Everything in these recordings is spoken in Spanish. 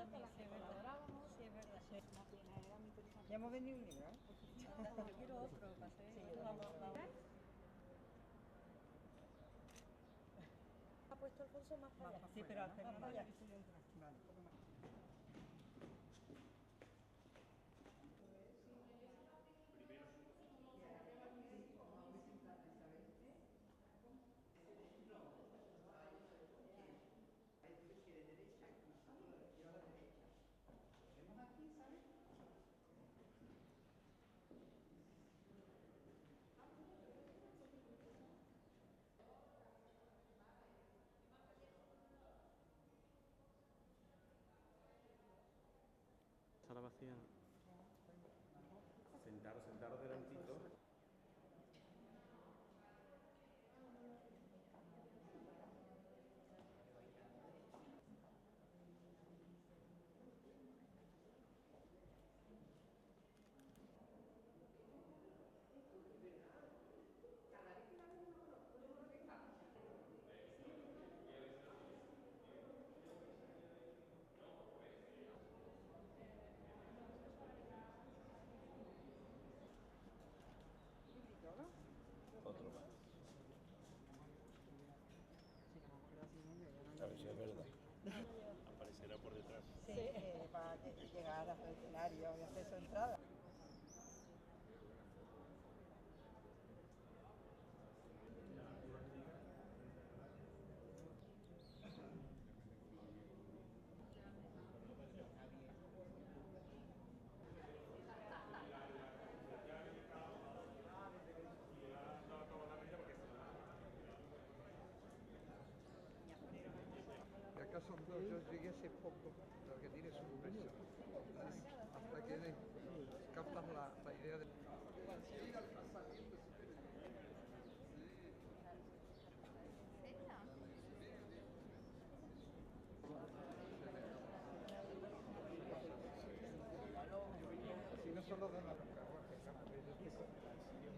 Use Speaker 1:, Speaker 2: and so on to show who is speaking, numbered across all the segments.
Speaker 1: Sí, es verdad. Sí, es verdad. Sí.
Speaker 2: Ya hemos vendido un libro, ¿eh?
Speaker 1: Yo quiero otro, pasé.
Speaker 2: Sí,
Speaker 1: Vamos. Ha puesto Alfonso más para allá.
Speaker 2: Sí, pero al
Speaker 1: Fernando
Speaker 2: Fernando
Speaker 1: ya.
Speaker 2: ya estoy dentro. Vale, un poco más. Quiere derecha, yo a la derecha. Vemos aquí, ¿sabes?
Speaker 3: Sala vacía. Sentaros delantito. Otro más. A ver si es verdad. Aparecerá por detrás.
Speaker 2: Sí, para llegar al escenario y hacer su entrada.
Speaker 4: Y acá son dos, yo llegué hace poco, lo que tiene su presión. Hasta que captas la idea de... Si no solo de los carruajes,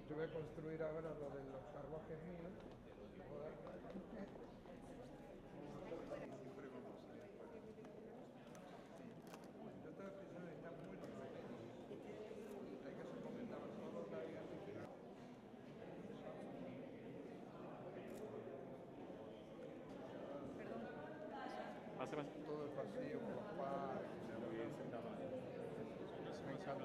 Speaker 4: yo voy a construir ahora lo de los carruajes míos. Siempre vamos a ir. Yo estaba pensando que está muy repetido. Hay que se comentaba solo la vida de
Speaker 3: Pase.
Speaker 4: todo el pasillo por los parques. Me encanta.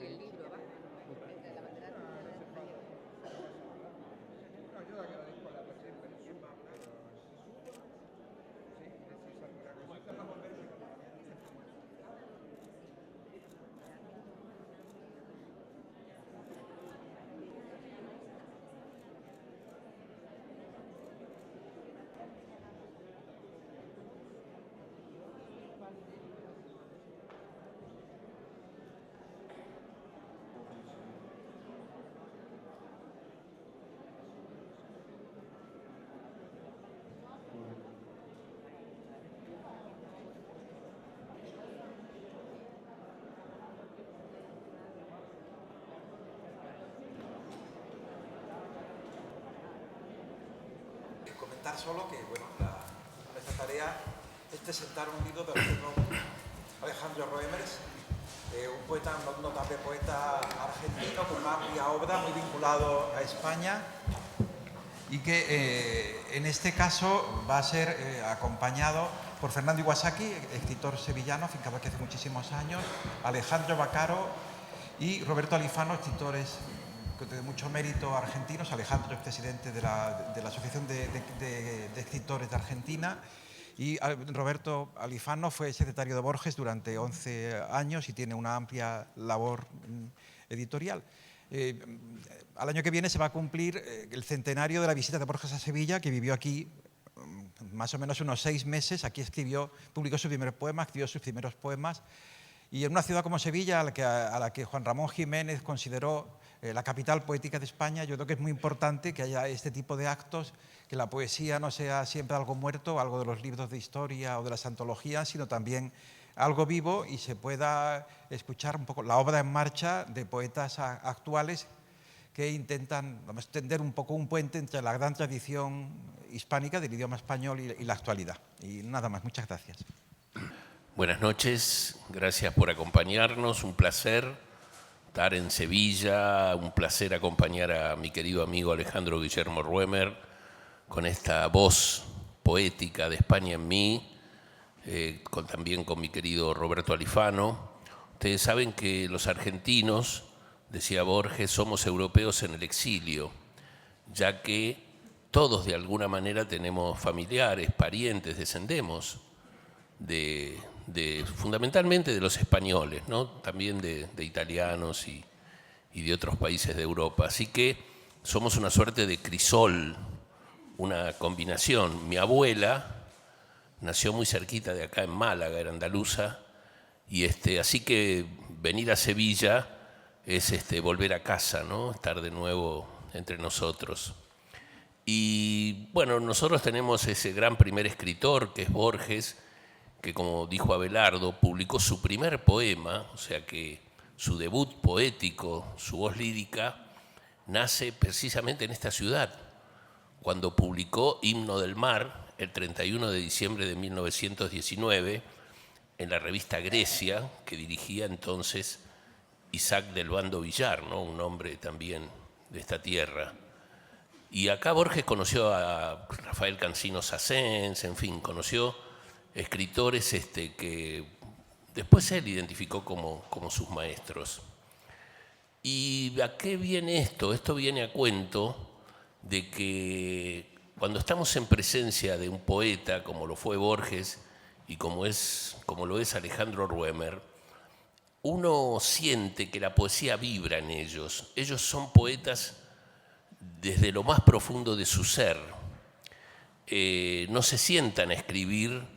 Speaker 2: El libro va entre la bandera de España.
Speaker 4: No, yo la agradezco a la persona, pero sí, decís alguna cosita.
Speaker 5: Comentar solo que bueno, nuestra tarea es presentar un libro de Alejandro Roemers, un poeta, un notable poeta argentino con una amplia obra muy vinculado a España y que en este caso va a ser acompañado por Fernando Iwasaki, escritor sevillano, afincado aquí hace muchísimos años, Alejandro Vaccaro y Roberto Alifano, escritores de mucho mérito argentinos. Alejandro es presidente de la Asociación de Escritores de Argentina, y Roberto Alifano fue secretario de Borges durante 11 años y tiene una amplia labor editorial. Al año que viene se va a cumplir el centenario de la visita de Borges a Sevilla, que vivió aquí más o menos unos 6 meses. Aquí publicó sus primeros poemas, escribió sus primeros poemas, y en una ciudad como Sevilla, a la que Juan Ramón Jiménez consideró la capital poética de España, yo creo que es muy importante que haya este tipo de actos, que la poesía no sea siempre algo muerto, algo de los libros de historia o de las antologías, sino también algo vivo, y se pueda escuchar un poco la obra en marcha de poetas actuales que intentan tender un poco un puente entre la gran tradición hispánica del idioma español y la actualidad. Y nada más, muchas gracias.
Speaker 6: Buenas noches, gracias por acompañarnos, un placer estar en Sevilla, un placer acompañar a mi querido amigo Alejandro Guillermo Roemer con esta voz poética de España en mí, también con mi querido Roberto Alifano. Ustedes saben que los argentinos, decía Borges, somos europeos en el exilio, ya que todos de alguna manera tenemos familiares, parientes, descendemos fundamentalmente de los españoles, ¿no? También de italianos y de otros países de Europa. Así que somos una suerte de crisol, una combinación. Mi abuela nació muy cerquita de acá en Málaga, era andaluza, y así que venir a Sevilla es volver a casa, ¿no? Estar de nuevo entre nosotros. Y bueno, nosotros tenemos ese gran primer escritor que es Borges, que, como dijo Abelardo, publicó su primer poema, o sea que su debut poético, su voz lírica, nace precisamente en esta ciudad, cuando publicó Himno del Mar, el 31 de diciembre de 1919, en la revista Grecia, que dirigía entonces Isaac del Bando Villar, ¿no? Un hombre también de esta tierra. Y acá Borges conoció a Rafael Cansino Sassens, en fin, conoció escritores que después él identificó como sus maestros. ¿Y a qué viene esto? Esto viene a cuento de que cuando estamos en presencia de un poeta como lo fue Borges y como lo es Alejandro Roemer, uno siente que la poesía vibra en ellos. Ellos son poetas desde lo más profundo de su ser. No se sientan a escribir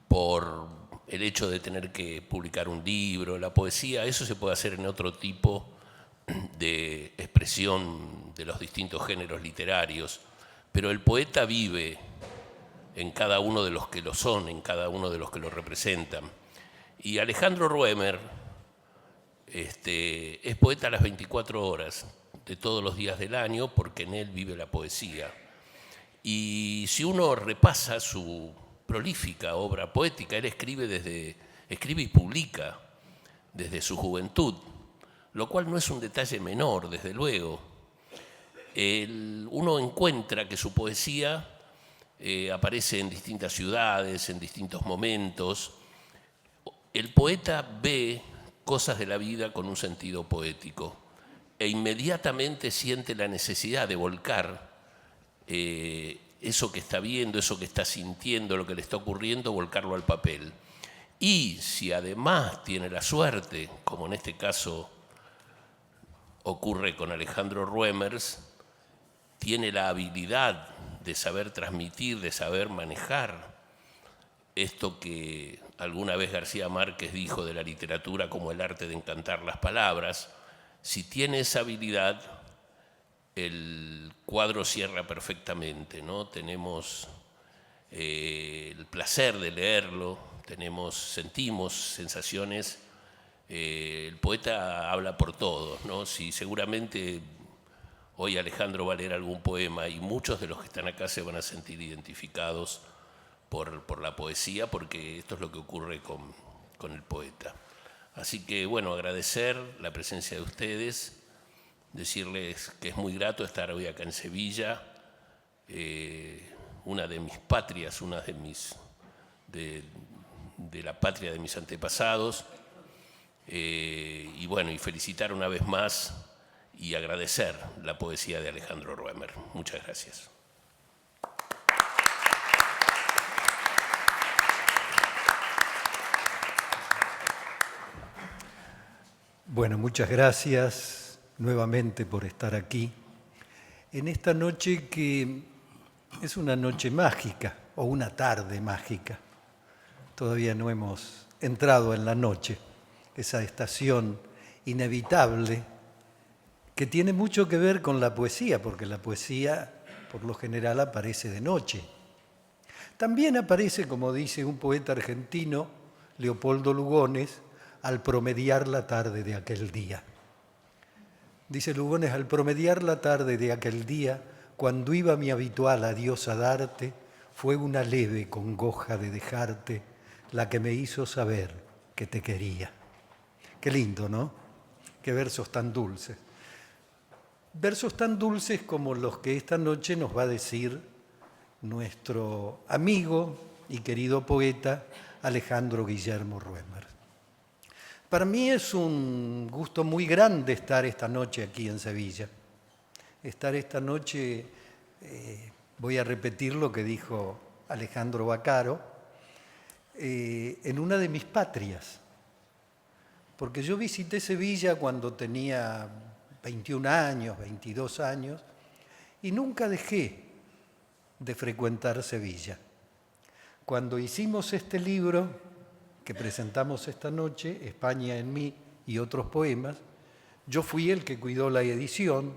Speaker 6: por el hecho de tener que publicar un libro. La poesía, eso se puede hacer en otro tipo de expresión de los distintos géneros literarios, pero el poeta vive en cada uno de los que lo son, en cada uno de los que lo representan. Y Alejandro Roemer es poeta a las 24 horas de todos los días del año, porque en él vive la poesía. Y si uno repasa su prolífica obra poética, él escribe y publica desde su juventud, lo cual no es un detalle menor, desde luego. Uno encuentra que su poesía aparece en distintas ciudades, en distintos momentos. El poeta ve cosas de la vida con un sentido poético e inmediatamente siente la necesidad de volcar eso que está viendo, eso que está sintiendo, lo que le está ocurriendo, volcarlo al papel. Y si además tiene la suerte, como en este caso ocurre con Alejandro Roemer, tiene la habilidad de saber transmitir, de saber manejar esto que alguna vez García Márquez dijo de la literatura como el arte de encantar las palabras. Si tiene esa habilidad, el cuadro cierra perfectamente, ¿no? Tenemos el placer de leerlo, sentimos sensaciones. El poeta habla por todos, ¿no? Si seguramente hoy Alejandro va a leer algún poema y muchos de los que están acá se van a sentir identificados por la poesía, porque esto es lo que ocurre con el poeta. Así que, bueno, agradecer la presencia de ustedes, decirles que es muy grato estar hoy acá en Sevilla, una de mis patrias, una de la patria de mis antepasados. Y bueno, y felicitar una vez más y agradecer la poesía de Alejandro Roemer. Muchas gracias.
Speaker 7: Bueno, muchas gracias nuevamente por estar aquí en esta noche que es una noche mágica o una tarde mágica. Todavía no hemos entrado en la noche, esa estación inevitable que tiene mucho que ver con la poesía, porque la poesía por lo general aparece de noche. También aparece, como dice un poeta argentino, Leopoldo Lugones, al promediar la tarde de aquel día. Dice Lugones, al promediar la tarde de aquel día, cuando iba mi habitual adiós a darte, fue una leve congoja de dejarte la que me hizo saber que te quería. Qué lindo, ¿no? Qué versos tan dulces. Versos tan dulces como los que esta noche nos va a decir nuestro amigo y querido poeta Alejandro Guillermo Roemer. Para mí es un gusto muy grande estar esta noche aquí en Sevilla. Estar esta noche, voy a repetir lo que dijo Alejandro Vaccaro, en una de mis patrias. Porque yo visité Sevilla cuando tenía 21 años, 22 años, y nunca dejé de frecuentar Sevilla. Cuando hicimos este libro que presentamos esta noche, España en mí y otros poemas, yo fui el que cuidó la edición,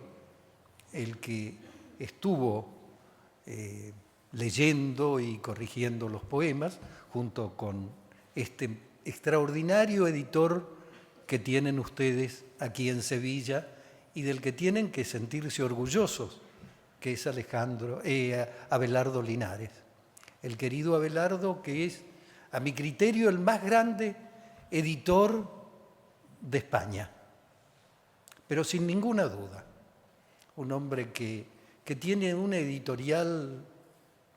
Speaker 7: el que estuvo leyendo y corrigiendo los poemas, junto con este extraordinario editor que tienen ustedes aquí en Sevilla y del que tienen que sentirse orgullosos, que es Abelardo Linares. El querido Abelardo, que es, a mi criterio, el más grande editor de España, pero sin ninguna duda. Un hombre que tiene una editorial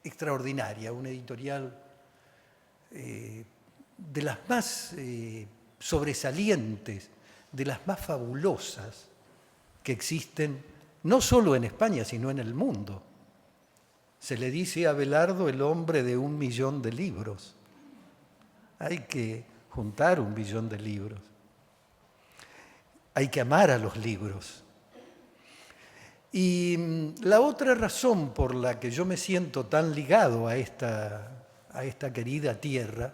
Speaker 7: extraordinaria, una editorial de las más sobresalientes, de las más fabulosas que existen, no solo en España, sino en el mundo. Se le dice a Abelardo el hombre de 1 millón de libros. Hay que juntar 1 millón de libros. Hay que amar a los libros. Y la otra razón por la que yo me siento tan ligado a esta querida tierra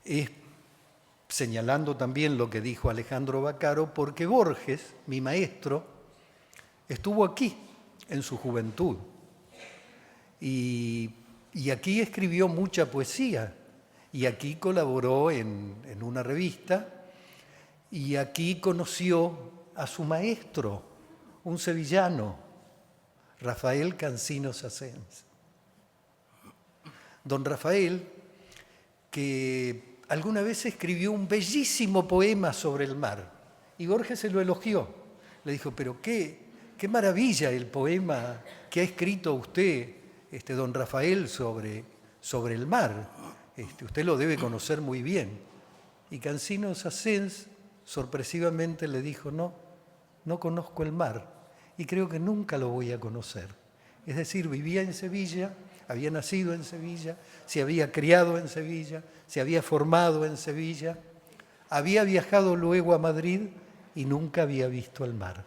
Speaker 7: es, señalando también lo que dijo Alejandro Vaccaro, porque Borges, mi maestro, estuvo aquí en su juventud. Y aquí escribió mucha poesía. Y aquí colaboró en una revista, y aquí conoció a su maestro, un sevillano, Rafael Cancinos Asens. Don Rafael, que alguna vez escribió un bellísimo poema sobre el mar, y Borges se lo elogió. Le dijo, pero qué maravilla el poema que ha escrito usted, don Rafael, sobre el mar. Usted lo debe conocer muy bien. Y Cancinos Asens sorpresivamente le dijo, no conozco el mar y creo que nunca lo voy a conocer. Es decir, vivía en Sevilla, había nacido en Sevilla, se había criado en Sevilla, se había formado en Sevilla, había viajado luego a Madrid y nunca había visto el mar.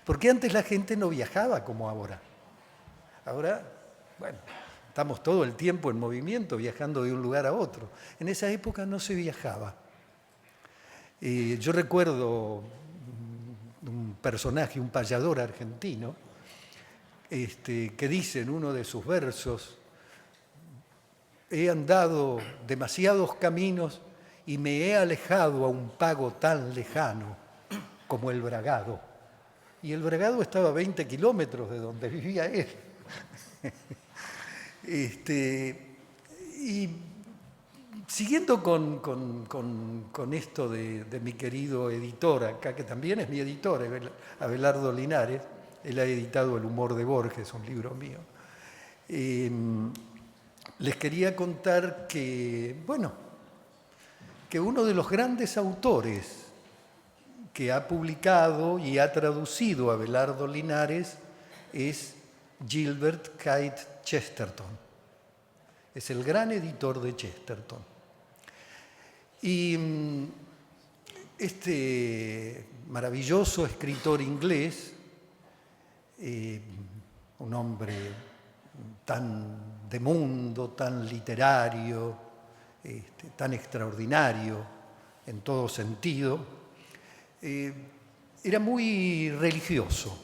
Speaker 7: Porque antes la gente no viajaba como ahora. Ahora, bueno, estamos todo el tiempo en movimiento, viajando de un lugar a otro. En esa época no se viajaba. Yo recuerdo un personaje, un payador argentino, que dice en uno de sus versos, he andado demasiados caminos y me he alejado a un pago tan lejano como el Bragado. Y el Bragado estaba a 20 kilómetros de donde vivía él. Y siguiendo con esto de mi querido editor acá, que también es mi editor, Abelardo Linares, Él ha editado El humor de Borges, un libro mío. Les quería contar que, bueno, que uno de los grandes autores que ha publicado y ha traducido a Abelardo Linares es Gilbert Keith Chesterton. Es el gran editor de Chesterton. Y este maravilloso escritor inglés, un hombre tan de mundo, tan literario, tan extraordinario en todo sentido, era muy religioso.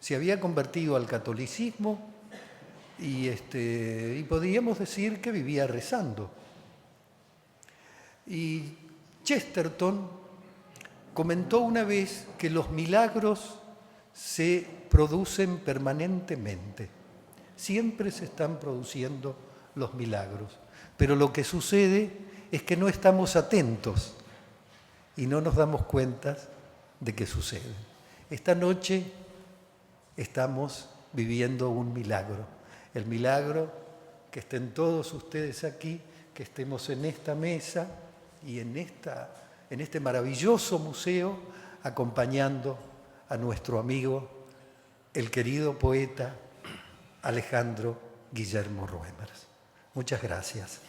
Speaker 7: Se había convertido al catolicismo y podríamos decir que vivía rezando. Y Chesterton comentó una vez que los milagros se producen permanentemente. Siempre se están produciendo los milagros. Pero lo que sucede es que no estamos atentos y no nos damos cuenta de que suceden. Esta noche estamos viviendo un milagro. El milagro que estén todos ustedes aquí, que estemos en esta mesa y en este maravilloso museo acompañando a nuestro amigo, el querido poeta Alejandro Guillermo Roemers. Muchas gracias.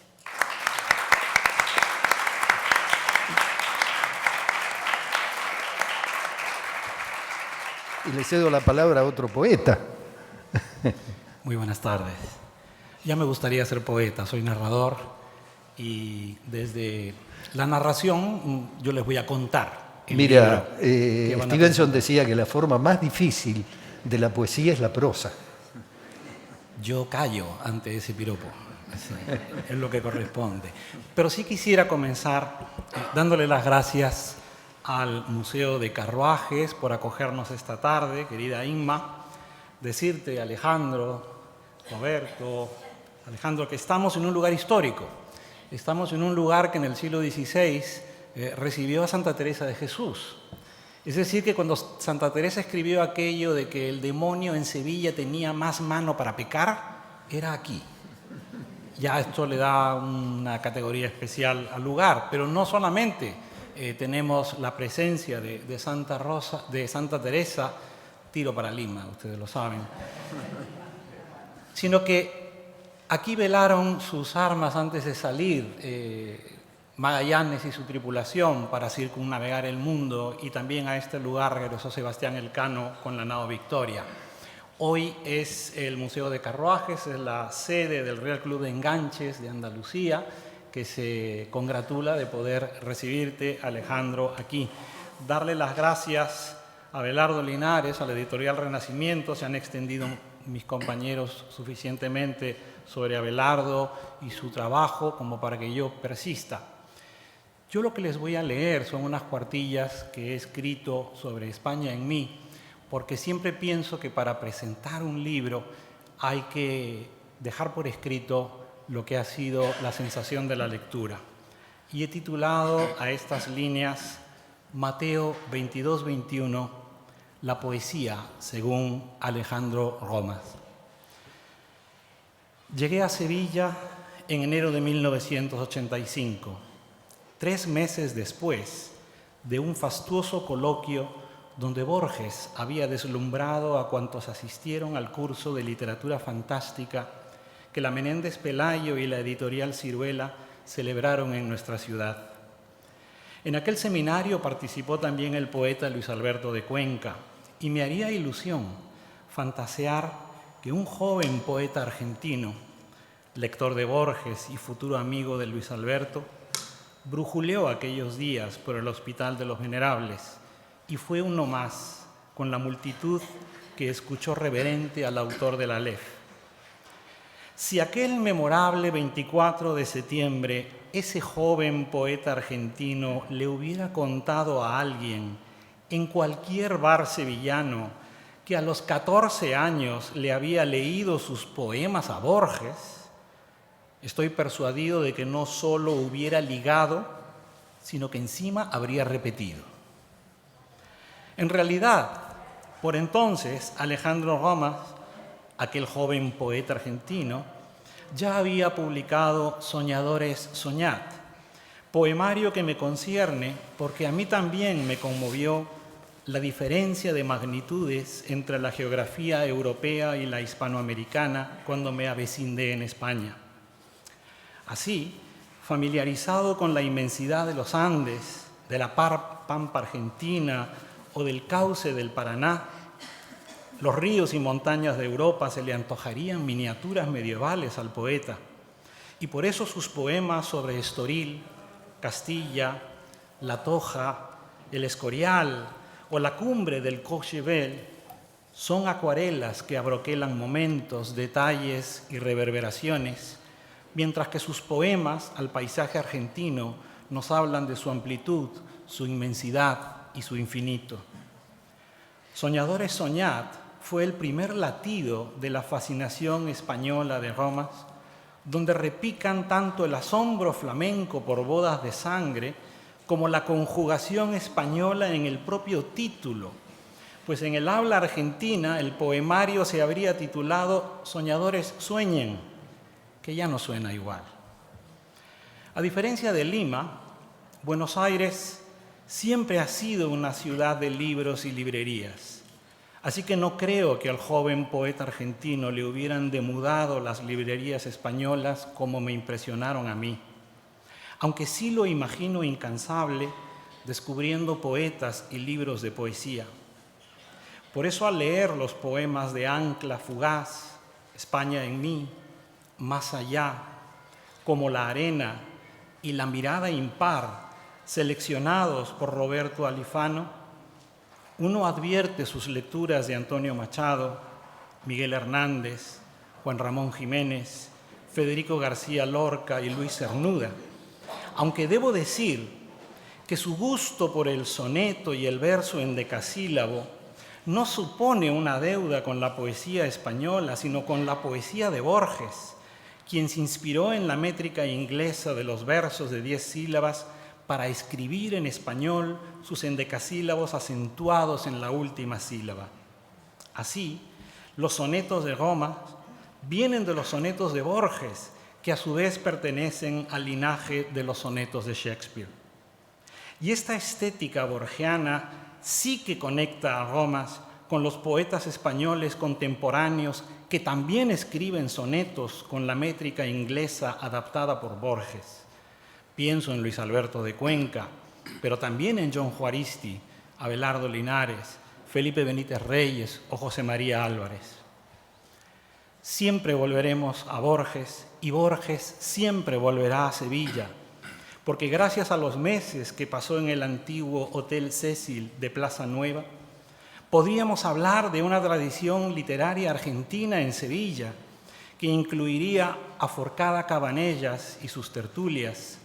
Speaker 7: Y le cedo la palabra a otro poeta.
Speaker 8: Muy buenas tardes. Ya me gustaría ser poeta, soy narrador y desde la narración yo les voy a contar.
Speaker 7: Mira, Stevenson decía que la forma más difícil de la poesía es la prosa.
Speaker 8: Yo callo ante ese piropo, es lo que corresponde. Pero sí quisiera comenzar dándole las gracias al Museo de Carruajes por acogernos esta tarde, querida Inma. Decirte, Alejandro, Roberto, Alejandro, que estamos en un lugar histórico. Estamos en un lugar que en el siglo XVI recibió a Santa Teresa de Jesús. Es decir, que cuando Santa Teresa escribió aquello de que el demonio en Sevilla tenía más mano para pecar, era aquí. Ya esto le da una categoría especial al lugar, pero no solamente tenemos la presencia de Santa Teresa, tiro para Lima, ustedes lo saben, sino que aquí velaron sus armas antes de salir Magallanes y su tripulación para circunnavegar el mundo, y también a este lugar regresó Sebastián Elcano con la nao Victoria. Hoy es el Museo de Carruajes, es la sede del Real Club de Enganches de Andalucía, que se congratula de poder recibirte, Alejandro, aquí. Darle las gracias a Abelardo Linares, a la editorial Renacimiento. Se han extendido mis compañeros suficientemente sobre Abelardo y su trabajo como para que yo persista. Yo lo que les voy a leer son unas cuartillas que he escrito sobre España en mí, porque siempre pienso que para presentar un libro hay que dejar por escrito lo que ha sido la sensación de la lectura. Y he titulado a estas líneas Mateo 22-21, la poesía según Alejandro Romas. Llegué a Sevilla en enero de 1985, 3 meses después de un fastuoso coloquio donde Borges había deslumbrado a cuantos asistieron al curso de literatura fantástica que la Menéndez Pelayo y la editorial Ciruela celebraron en nuestra ciudad. En aquel seminario participó también el poeta Luis Alberto de Cuenca, y me haría ilusión fantasear que un joven poeta argentino, lector de Borges y futuro amigo de Luis Alberto, brujuleó aquellos días por el Hospital de los Venerables y fue uno más con la multitud que escuchó reverente al autor de la Aleph. Si aquel memorable 24 de septiembre ese joven poeta argentino le hubiera contado a alguien en cualquier bar sevillano que a los 14 años le había leído sus poemas a Borges, estoy persuadido de que no solo hubiera ligado, sino que encima habría repetido. En realidad, Por entonces, Alejandro Romas, aquel joven poeta argentino, ya había publicado Soñadores Soñad, poemario que me concierne porque a mí también me conmovió la diferencia de magnitudes entre la geografía europea y la hispanoamericana cuando me avecindé en España. Así, familiarizado con la inmensidad de los Andes, de la pampa argentina o del cauce del Paraná, los ríos y montañas de Europa se le antojarían miniaturas medievales al poeta, y por eso sus poemas sobre Estoril, Castilla, La Toja, el Escorial o la cumbre del Courchevel son acuarelas que abroquelan momentos, detalles y reverberaciones, mientras que sus poemas al paisaje argentino nos hablan de su amplitud, su inmensidad y su infinito. Soñadores Soñad fue el primer latido de la fascinación española de Romas, donde repican tanto el asombro flamenco por bodas de sangre como la conjugación española en el propio título, pues en el habla argentina el poemario se habría titulado Soñadores Sueñen, que ya no suena igual. A diferencia de Lima, Buenos Aires siempre ha sido una ciudad de libros y librerías, así que no creo que al joven poeta argentino le hubieran demudado las librerías españolas como me impresionaron a mí, aunque sí lo imagino incansable descubriendo poetas y libros de poesía. Por eso al leer los poemas de Ancla Fugaz, España en mí, Más allá, Como la arena y La mirada impar, seleccionados por Roberto Alifano, uno advierte sus lecturas de Antonio Machado, Miguel Hernández, Juan Ramón Jiménez, Federico García Lorca y Luis Cernuda, aunque debo decir que su gusto por el soneto y el verso endecasílabo no supone una deuda con la poesía española, sino con la poesía de Borges, quien se inspiró en la métrica inglesa de los versos de 10 sílabas para escribir en español sus endecasílabos acentuados en la última sílaba. Así, los sonetos de Romas vienen de los sonetos de Borges, que a su vez pertenecen al linaje de los sonetos de Shakespeare. Y esta estética borgiana sí que conecta a Romas con los poetas españoles contemporáneos que también escriben sonetos con la métrica inglesa adaptada por Borges. Pienso en Luis Alberto de Cuenca, pero también en John Juaristi, Abelardo Linares, Felipe Benítez Reyes o José María Álvarez. Siempre volveremos a Borges y Borges siempre volverá a Sevilla, porque gracias a los meses que pasó en el antiguo Hotel Cecil de Plaza Nueva, podríamos hablar de una tradición literaria argentina en Sevilla que incluiría a Forcada Cabanellas y sus tertulias,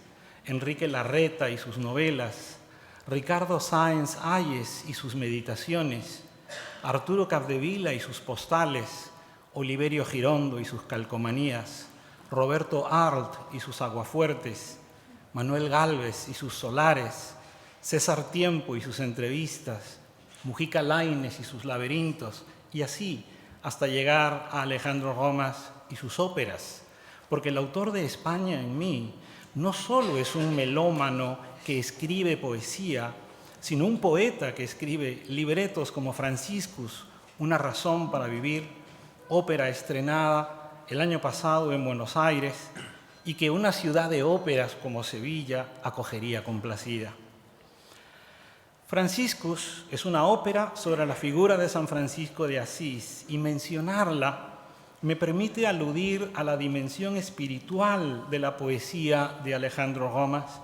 Speaker 8: Enrique Larreta y sus novelas, Ricardo Sáenz Ayes y sus meditaciones, Arturo Capdevila y sus postales, Oliverio Girondo y sus calcomanías, Roberto Arlt y sus aguafuertes, Manuel Gálvez y sus solares, César Tiempo y sus entrevistas, Mujica Lainez y sus laberintos, y así hasta llegar a Alejandro Romas y sus óperas, porque el autor de España en mí no solo es un melómano que escribe poesía, sino un poeta que escribe libretos como Franciscus, Una razón para vivir, ópera estrenada el año pasado en Buenos Aires y que una ciudad de óperas como Sevilla acogería complacida. Franciscus es una ópera sobre la figura de San Francisco de Asís y mencionarla me permite aludir a la dimensión espiritual de la poesía de Alejandro Romas,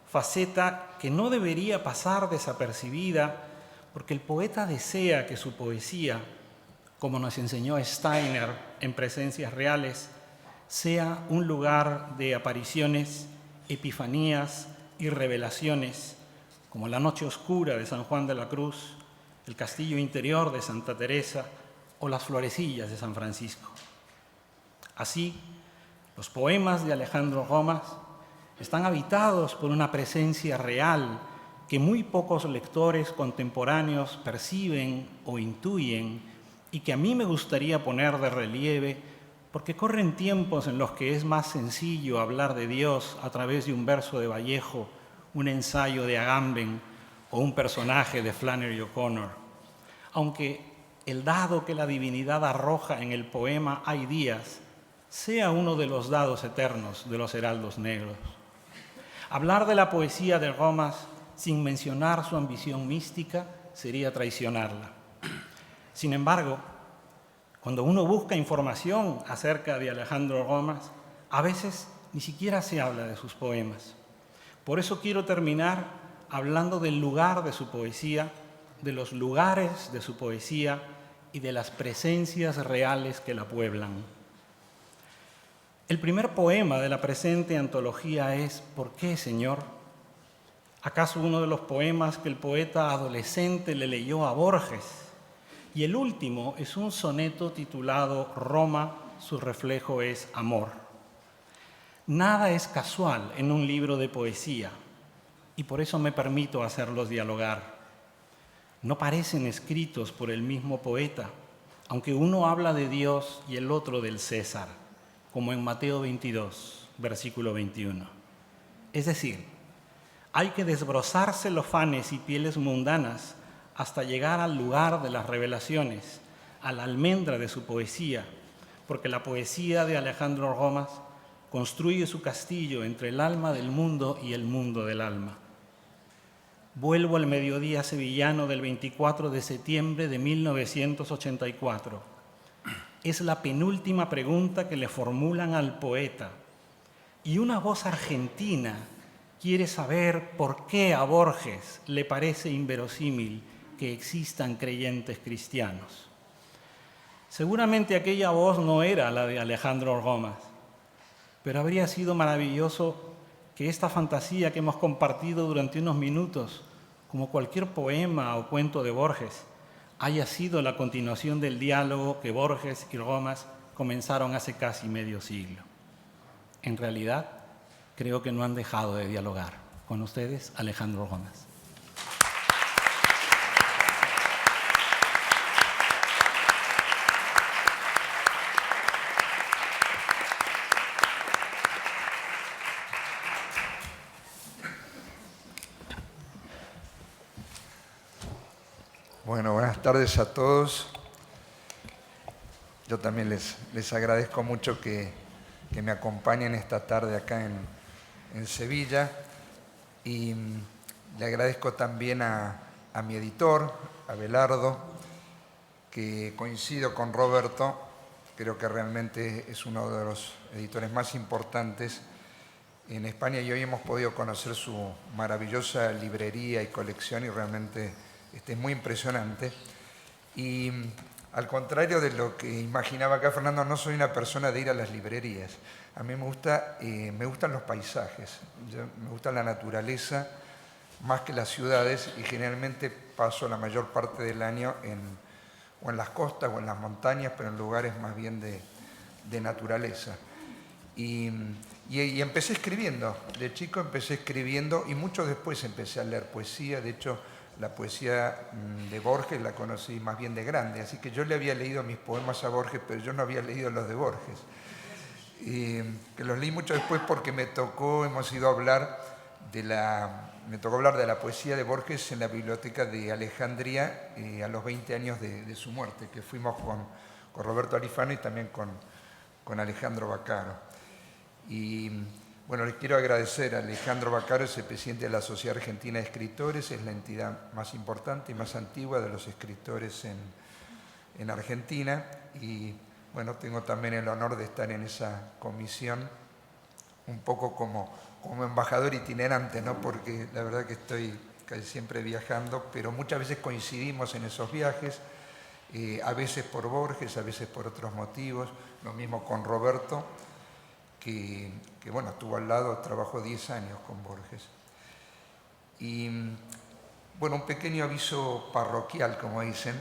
Speaker 8: faceta que no debería pasar desapercibida porque el poeta desea que su poesía, como nos enseñó Steiner en Presencias Reales, sea un lugar de apariciones, epifanías y revelaciones, como la Noche Oscura de San Juan de la Cruz, el Castillo Interior de Santa Teresa o las Florecillas de San Francisco. Así, los poemas de Alejandro Romas están habitados por una presencia real que muy pocos lectores contemporáneos perciben o intuyen y que a mí me gustaría poner de relieve porque corren tiempos en los que es más sencillo hablar de Dios a través de un verso de Vallejo, un ensayo de Agamben o un personaje de Flannery O'Connor. Aunque el dado que la divinidad arroja en el poema Hay días sea uno de los dados eternos de los heraldos negros. Hablar de la poesía de Romas sin mencionar su ambición mística sería traicionarla. Sin embargo, cuando uno busca información acerca de Alejandro Romas, a veces ni siquiera se habla de sus poemas. Por eso quiero terminar hablando del lugar de su poesía, de los lugares de su poesía y de las presencias reales que la pueblan. El primer poema de la presente antología es ¿Por qué, Señor? ¿Acaso uno de los poemas que el poeta adolescente le leyó a Borges? Y el último es un soneto titulado Roma, su reflejo es amor. Nada es casual en un libro de poesía, y por eso me permito hacerlos dialogar. No parecen escritos por el mismo poeta, aunque uno habla de Dios y el otro del César, como en Mateo 22, versículo 21. Es decir, hay que desbrozarse los fanes y pieles mundanas hasta llegar al lugar de las revelaciones, a la almendra de su poesía, porque la poesía de Alejandro Romas construye su castillo entre el alma del mundo y el mundo del alma. Vuelvo al mediodía sevillano del 24 de septiembre de 1984. Es la penúltima pregunta que le formulan al poeta. Y una voz argentina quiere saber por qué a Borges le parece inverosímil que existan creyentes cristianos. Seguramente aquella voz no era la de Alejandro Romas, pero habría sido maravilloso que esta fantasía que hemos compartido durante unos minutos, como cualquier poema o cuento de Borges, haya sido la continuación del diálogo que Borges y Romas comenzaron hace casi medio siglo. En realidad, creo que no han dejado de dialogar. Con ustedes, Alejandro Romas.
Speaker 4: Bueno, buenas tardes a todos. Yo también les agradezco mucho que me acompañen esta tarde acá en Sevilla y le agradezco también a mi editor, a Belardo, que coincido con Roberto, creo que realmente es uno de los editores más importantes en España y hoy hemos podido conocer su maravillosa librería y colección y realmente es muy impresionante. Y al contrario de lo que imaginaba acá Fernando, no soy una persona de ir a las librerías. A mí me gustan los paisajes, me gusta la naturaleza más que las ciudades y generalmente paso la mayor parte del año o en las costas o en las montañas, pero en lugares más bien de naturaleza. Y empecé escribiendo, de chico empecé escribiendo y mucho después empecé a leer poesía. De hecho, la poesía de Borges la conocí más bien de grande, así que yo le había leído mis poemas a Borges, pero yo no había leído los de Borges. Que los leí mucho después porque me tocó hablar de la poesía de Borges en la biblioteca de Alejandría a los 20 años de su muerte, que fuimos con Roberto Alifano y también con Alejandro Baccaro. Y bueno, les quiero agradecer a Alejandro Baccaro, es el presidente de la Sociedad Argentina de Escritores, es la entidad más importante y más antigua de los escritores en Argentina. Y bueno, tengo también el honor de estar en esa comisión, un poco como embajador itinerante, ¿no? Porque la verdad que estoy casi siempre viajando, pero muchas veces coincidimos en esos viajes, a veces por Borges, a veces por otros motivos, lo mismo con Roberto, que bueno, estuvo al lado, trabajó 10 años con Borges. Y bueno, un pequeño aviso parroquial, como dicen,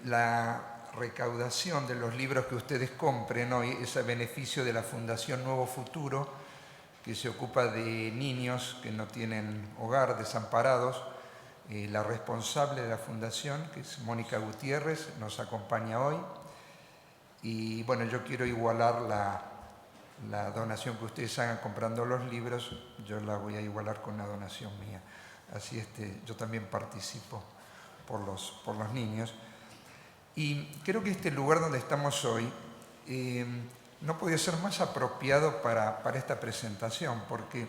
Speaker 4: la recaudación de los libros que ustedes compren hoy es a beneficio de la Fundación Nuevo Futuro, que se ocupa de niños que no tienen hogar, desamparados. La responsable de la fundación, que es Mónica Gutiérrez, nos acompaña hoy. Y bueno, yo quiero igualar la donación que ustedes hagan comprando los libros, yo la voy a igualar con una donación mía. Así yo también participo por los niños. Y creo que este lugar donde estamos hoy no podía ser más apropiado para esta presentación, porque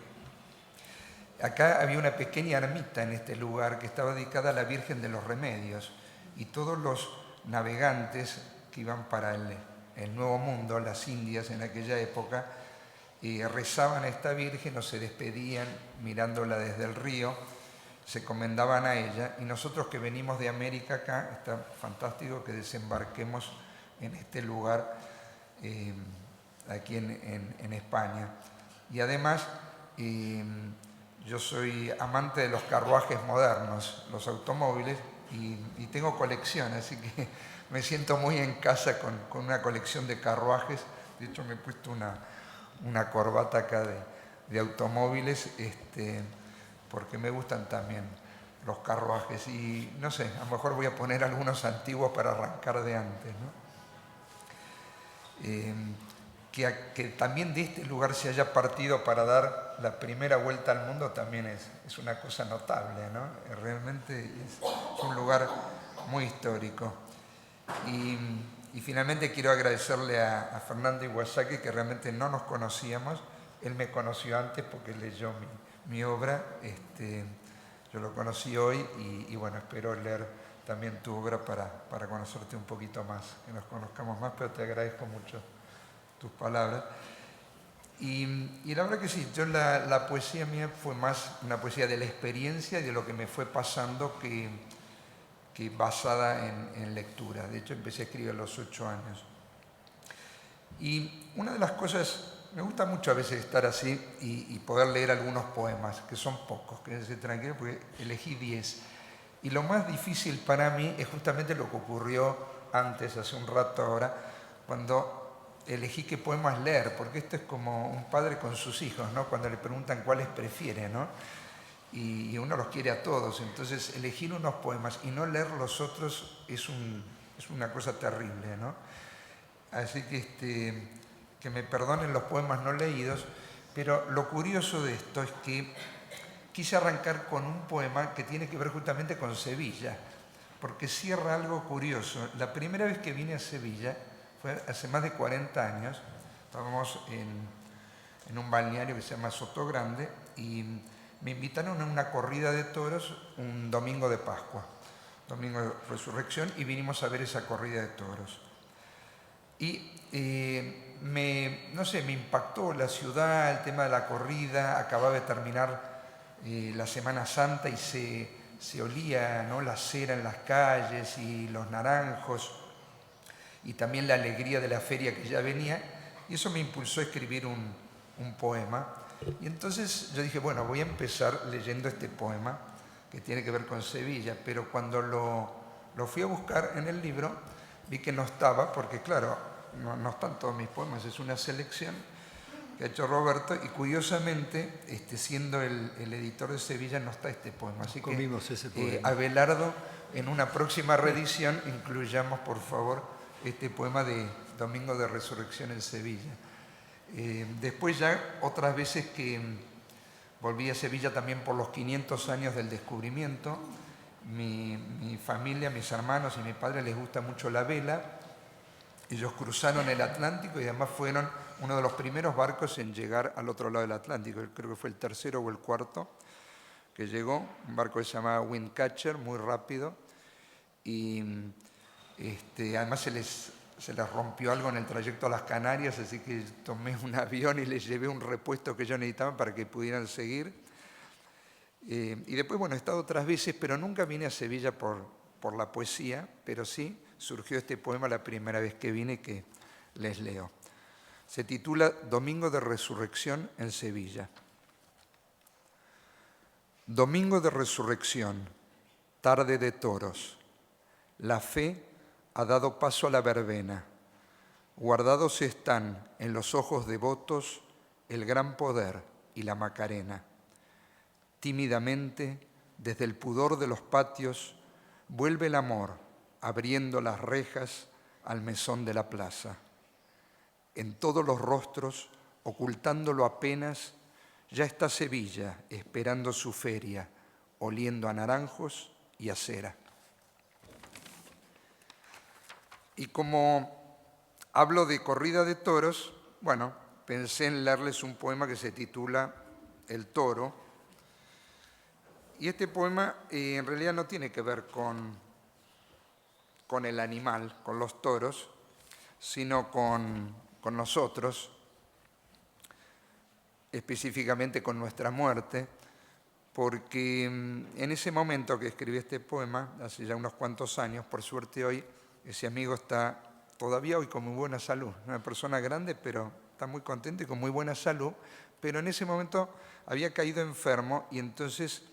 Speaker 4: acá había una pequeña ermita en este lugar que estaba dedicada a la Virgen de los Remedios, y todos los navegantes que iban para el Nuevo Mundo, las Indias en aquella época, rezaban a esta Virgen o se despedían mirándola desde el río, se comendaban a ella, y nosotros que venimos de América acá, está fantástico que desembarquemos en este lugar aquí en España. Y además, yo soy amante de los carruajes modernos, los automóviles, y tengo colección, así que me siento muy en casa con una colección de carruajes. De hecho, me he puesto una corbata acá de automóviles, porque me gustan también los carruajes. Y no sé, a lo mejor voy a poner algunos antiguos para arrancar de antes, ¿no? Que también de este lugar se haya partido para dar la primera vuelta al mundo también es una cosa notable, ¿no? Realmente es un lugar muy histórico. Y finalmente quiero agradecerle a Fernando Iwasaki, que realmente no nos conocíamos. Él me conoció antes porque leyó mi obra. Yo lo conocí hoy y bueno, espero leer también tu obra para conocerte un poquito más, que nos conozcamos más, pero te agradezco mucho tus palabras. Y la verdad que sí, yo la poesía mía fue más una poesía de la experiencia y de lo que me fue pasando que basada en lectura. De hecho, empecé a escribir a los 8 años. Y una de las cosas, me gusta mucho a veces estar así y poder leer algunos poemas, que son pocos, quédense tranquilos, porque elegí 10. Y lo más difícil para mí es justamente lo que ocurrió antes, hace un rato ahora, cuando elegí qué poemas leer, porque esto es como un padre con sus hijos, ¿no? Cuando le preguntan cuáles prefiere, ¿no? Y uno los quiere a todos, entonces elegir unos poemas y no leer los otros es una cosa terrible, ¿no? Así que me perdonen los poemas no leídos, pero lo curioso de esto es que quise arrancar con un poema que tiene que ver justamente con Sevilla, porque cierra algo curioso. La primera vez que vine a Sevilla fue hace más de 40 años, estábamos en un balneario que se llama Sotogrande y me invitaron a una corrida de toros un domingo de Pascua, domingo de Resurrección, y vinimos a ver esa corrida de toros. Y me impactó la ciudad, el tema de la corrida. Acababa de terminar la Semana Santa y se olía, ¿no?, la cera en las calles y los naranjos, y también la alegría de la feria que ya venía, y eso me impulsó a escribir un poema. Y entonces yo dije, bueno, voy a empezar leyendo este poema que tiene que ver con Sevilla, pero cuando lo fui a buscar en el libro vi que no estaba, porque claro, no están todos mis poemas, es una selección que ha hecho Roberto, y curiosamente, siendo el editor de Sevilla, no está este poema. Así
Speaker 7: comimos
Speaker 4: que,
Speaker 7: ese poema.
Speaker 4: Abelardo, en una próxima reedición incluyamos, por favor, este poema de Domingo de Resurrección en Sevilla. Después ya otras veces que volví a Sevilla también por los 500 años del descubrimiento. Mi familia, mis hermanos y mi padre les gusta mucho la vela. Ellos cruzaron el Atlántico y además fueron uno de los primeros barcos en llegar al otro lado del Atlántico. Creo que fue el tercero o el cuarto que llegó, un barco que se llamaba Windcatcher, muy rápido. Y además se les rompió algo en el trayecto a las Canarias, así que tomé un avión y les llevé un repuesto que ellos necesitaban para que pudieran seguir. Y después, bueno, he estado otras veces, pero nunca vine a Sevilla por la poesía, pero sí surgió este poema la primera vez que vine, que les leo. Se titula Domingo de Resurrección en Sevilla. Domingo de Resurrección, tarde de toros. La fe ha dado paso a la verbena. Guardados están en los ojos devotos el gran poder y la Macarena. Tímidamente, desde el pudor de los patios, vuelve el amor, abriendo las rejas al mesón de la plaza. En todos los rostros, ocultándolo apenas, ya está Sevilla esperando su feria, oliendo a naranjos y a cera. Y como hablo de corrida de toros, bueno, pensé en leerles un poema que se titula El toro. Y este poema en realidad no tiene que ver con el animal, con los toros, sino con nosotros, específicamente con nuestra muerte, porque en ese momento que escribí este poema, hace ya unos cuantos años, por suerte hoy, ese amigo está todavía hoy con muy buena salud, una persona grande, pero está muy contento y con muy buena salud, pero en ese momento había caído enfermo y entonces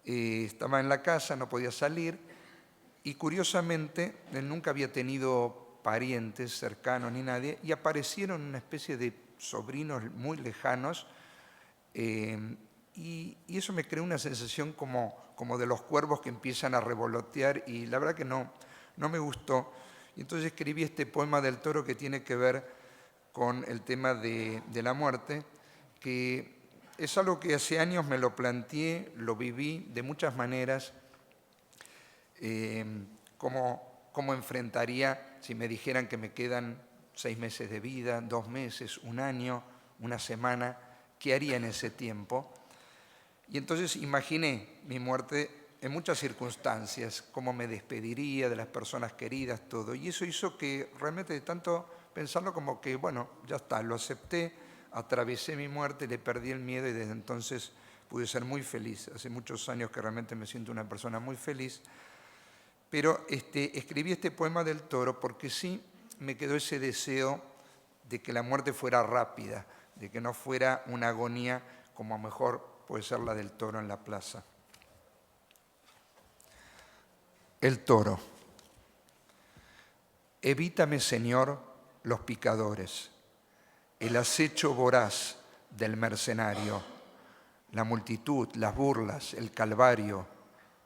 Speaker 4: estaba en la casa, no podía salir, y curiosamente él nunca había tenido parientes cercanos ni nadie, y aparecieron una especie de sobrinos muy lejanos, y eso me creó una sensación como de los cuervos que empiezan a revolotear, y la verdad que no me gustó. Y entonces escribí este poema del toro que tiene que ver con el tema de la muerte, que es algo que hace años me lo planteé, lo viví de muchas maneras, cómo enfrentaría si me dijeran que me quedan 6 meses de vida, 2 meses, 1 año, 1 semana, ¿qué haría en ese tiempo? Y entonces imaginé mi muerte en muchas circunstancias, cómo me despediría de las personas queridas, todo. Y eso hizo que realmente de tanto pensarlo como que, bueno, ya está, lo acepté, atravesé mi muerte, le perdí el miedo y desde entonces pude ser muy feliz. Hace muchos años que realmente me siento una persona muy feliz. Pero escribí este poema del toro porque sí me quedó ese deseo de que la muerte fuera rápida, de que no fuera una agonía como a lo mejor puede ser la del toro en la plaza. El toro. Evítame, Señor, los picadores, el acecho voraz del mercenario, la multitud, las burlas, el calvario,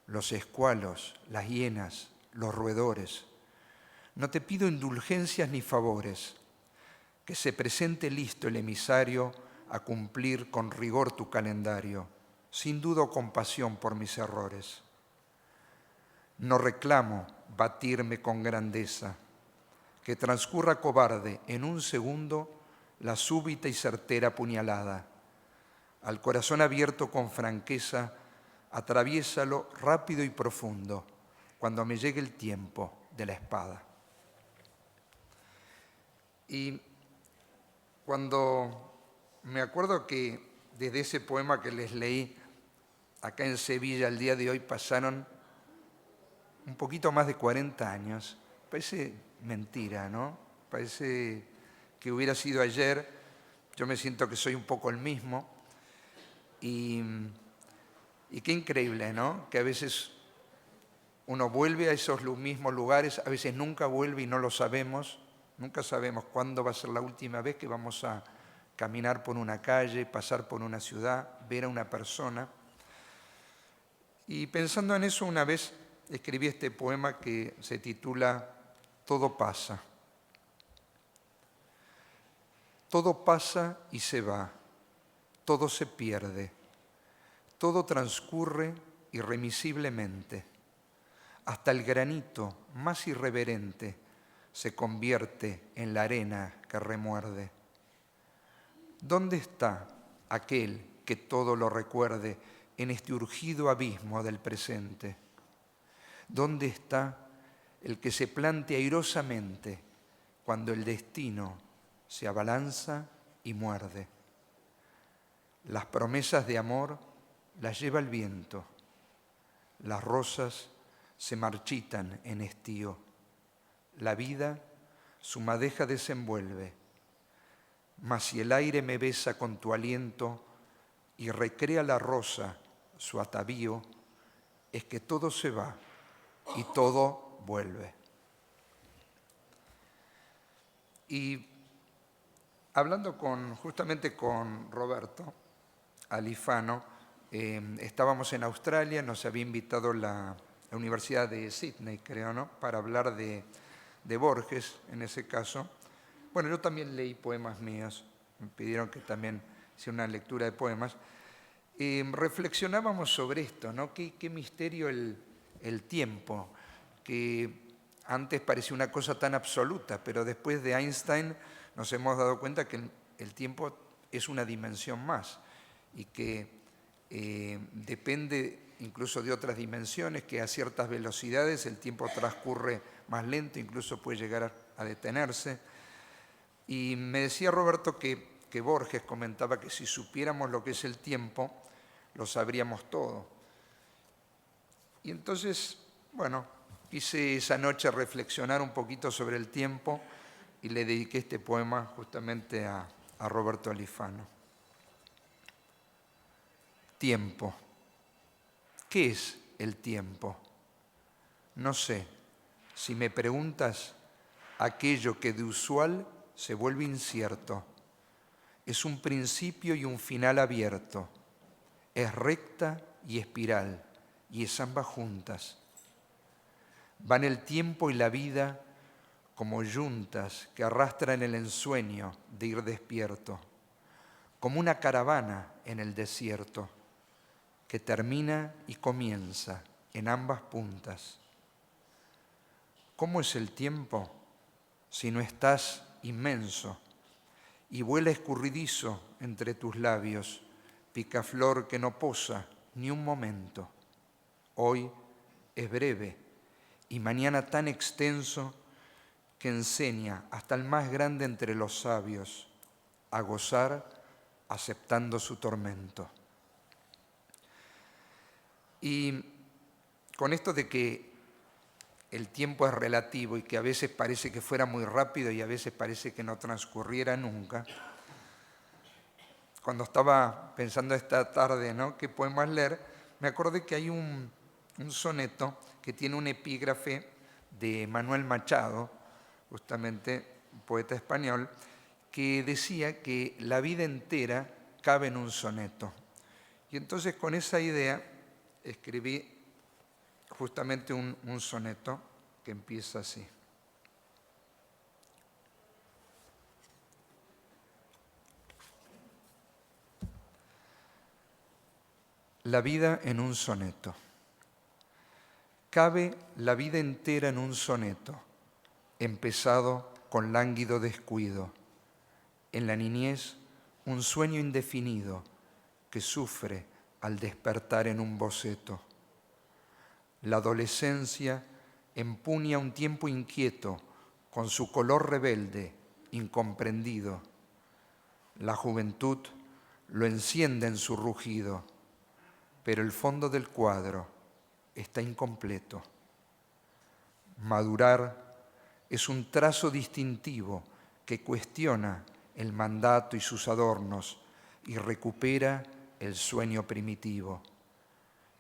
Speaker 4: los escualos, las hienas, los roedores. No te pido indulgencias ni favores, que se presente listo el emisario a cumplir con rigor tu calendario, sin duda o compasión por mis errores. No reclamo batirme con grandeza, que transcurra cobarde en un segundo la súbita y certera puñalada. Al corazón abierto con franqueza, atraviésalo rápido y profundo, cuando me llegue el tiempo de la espada. Y cuando me acuerdo que desde ese poema que les leí, acá en Sevilla, al día de hoy pasaron un poquito más de 40 años. Parece mentira, ¿no? Parece que hubiera sido ayer. Yo me siento que soy un poco el mismo. Y qué increíble, ¿no? Que a veces uno vuelve a esos mismos lugares, a veces nunca vuelve y no lo sabemos. Nunca sabemos cuándo va a ser la última vez que vamos a caminar por una calle, pasar por una ciudad, ver a una persona. Y pensando en eso, una vez escribí este poema que se titula Todo pasa. Todo pasa y se va, todo se pierde, todo transcurre irremisiblemente. Hasta el granito más irreverente se convierte en la arena que remuerde. ¿Dónde está aquel que todo lo recuerde en este urgido abismo del presente? ¿Dónde está el que se plante airosamente cuando el destino se abalanza y muerde? Las promesas de amor las lleva el viento, las rosas se marchitan en estío, la vida su madeja desenvuelve, mas si el aire me besa con tu aliento y recrea la rosa su atavío, es que todo se va y todo vuelve. Y hablando justamente con Roberto, Alifano, estábamos en Australia, nos había invitado la Universidad de Sydney, creo, ¿no?, para hablar de Borges, en ese caso. Bueno, yo también leí poemas míos, me pidieron que también hiciera una lectura de poemas. Reflexionábamos sobre esto, ¿no? Qué misterio el tiempo, que antes parecía una cosa tan absoluta, pero después de Einstein nos hemos dado cuenta que el tiempo es una dimensión más y que depende incluso de otras dimensiones, que a ciertas velocidades el tiempo transcurre más lento, incluso puede llegar a detenerse. Y me decía Roberto que Borges comentaba que si supiéramos lo que es el tiempo, lo sabríamos todo. Y entonces, bueno, quise esa noche reflexionar un poquito sobre el tiempo y le dediqué este poema justamente a Roberto Alifano. Tiempo. ¿Qué es el tiempo? No sé. Si me preguntas, aquello que de usual se vuelve incierto. Es un principio y un final abierto. Es recta y espiral, y es ambas juntas. Van el tiempo y la vida como yuntas que arrastran el ensueño de ir despierto, como una caravana en el desierto que termina y comienza en ambas puntas. ¿Cómo es el tiempo si no estás inmenso y vuela escurridizo entre tus labios, picaflor que no posa ni un momento? Hoy es breve y mañana tan extenso que enseña hasta el más grande entre los sabios a gozar aceptando su tormento. Y con esto de que el tiempo es relativo y que a veces parece que fuera muy rápido y a veces parece que no transcurriera nunca, cuando estaba pensando esta tarde, ¿no?, qué poemas leer, me acordé que hay un soneto que tiene un epígrafe de Manuel Machado, justamente un poeta español, que decía que la vida entera cabe en un soneto. Y entonces con esa idea escribí justamente un soneto que empieza así. La vida en un soneto. Cabe la vida entera en un soneto, empezado con lánguido descuido. En la niñez, un sueño indefinido que sufre al despertar en un boceto. La adolescencia empuña un tiempo inquieto con su color rebelde, incomprendido. La juventud lo enciende en su rugido, pero el fondo del cuadro está incompleto. Madurar es un trazo distintivo que cuestiona el mandato y sus adornos y recupera el sueño primitivo.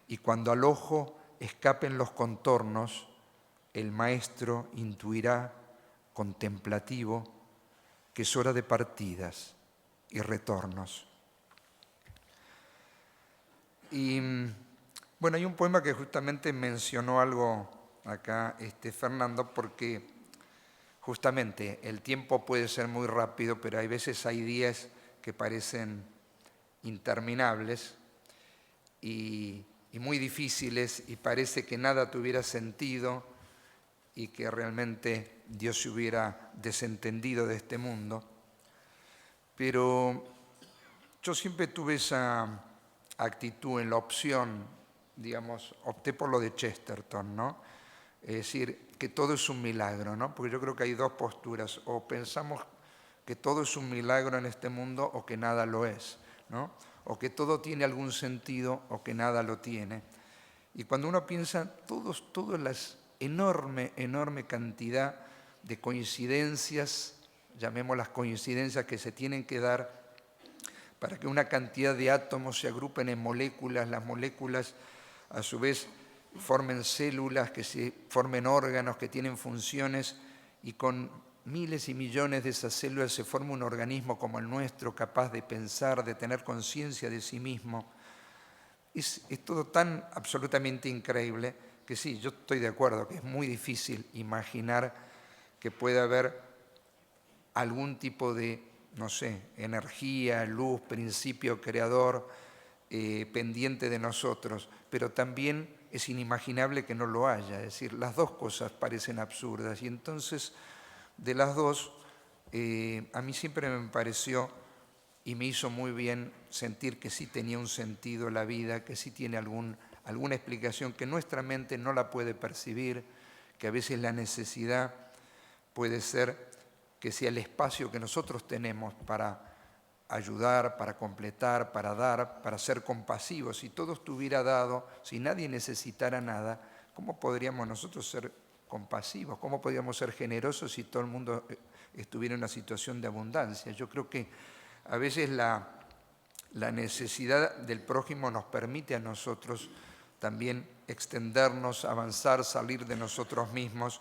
Speaker 4: Y cuando al ojo escapen los contornos, el maestro intuirá, contemplativo, que es hora de partidas y retornos. Y bueno, hay un poema que justamente mencionó algo acá Fernando, porque justamente el tiempo puede ser muy rápido, pero hay veces hay días que parecen interminables y muy difíciles, y parece que nada tuviera sentido y que realmente Dios se hubiera desentendido de este mundo. Pero yo siempre tuve esa actitud en la opción, digamos, opté por lo de Chesterton, ¿no? Es decir, que todo es un milagro, ¿no? Porque yo creo que hay dos posturas: o pensamos que todo es un milagro en este mundo o que nada lo es, ¿no? O que todo tiene algún sentido o que nada lo tiene. Y cuando uno piensa todas las enorme cantidad de coincidencias, llamémoslas coincidencias, que se tienen que dar para que una cantidad de átomos se agrupen en moléculas, las moléculas a su vez formen células, que se formen órganos que tienen funciones, y con miles y millones de esas células se forma un organismo como el nuestro, capaz de pensar, de tener conciencia de sí mismo. Es todo tan absolutamente increíble que sí, yo estoy de acuerdo que es muy difícil imaginar que pueda haber algún tipo de, no sé, energía, luz, principio creador pendiente de nosotros, pero también es inimaginable que no lo haya. Es decir, las dos cosas parecen absurdas y entonces de las dos a mí siempre me pareció y me hizo muy bien sentir que sí tenía un sentido la vida, que sí tiene alguna explicación que nuestra mente no la puede percibir, que a veces la necesidad puede ser que sea el espacio que nosotros tenemos para ayudar, para completar, para dar, para ser compasivos. Si todo estuviera dado, si nadie necesitara nada, ¿cómo podríamos nosotros ser compasivos? ¿Cómo podríamos ser generosos si todo el mundo estuviera en una situación de abundancia? Yo creo que a veces la necesidad del prójimo nos permite a nosotros también extendernos, avanzar, salir de nosotros mismos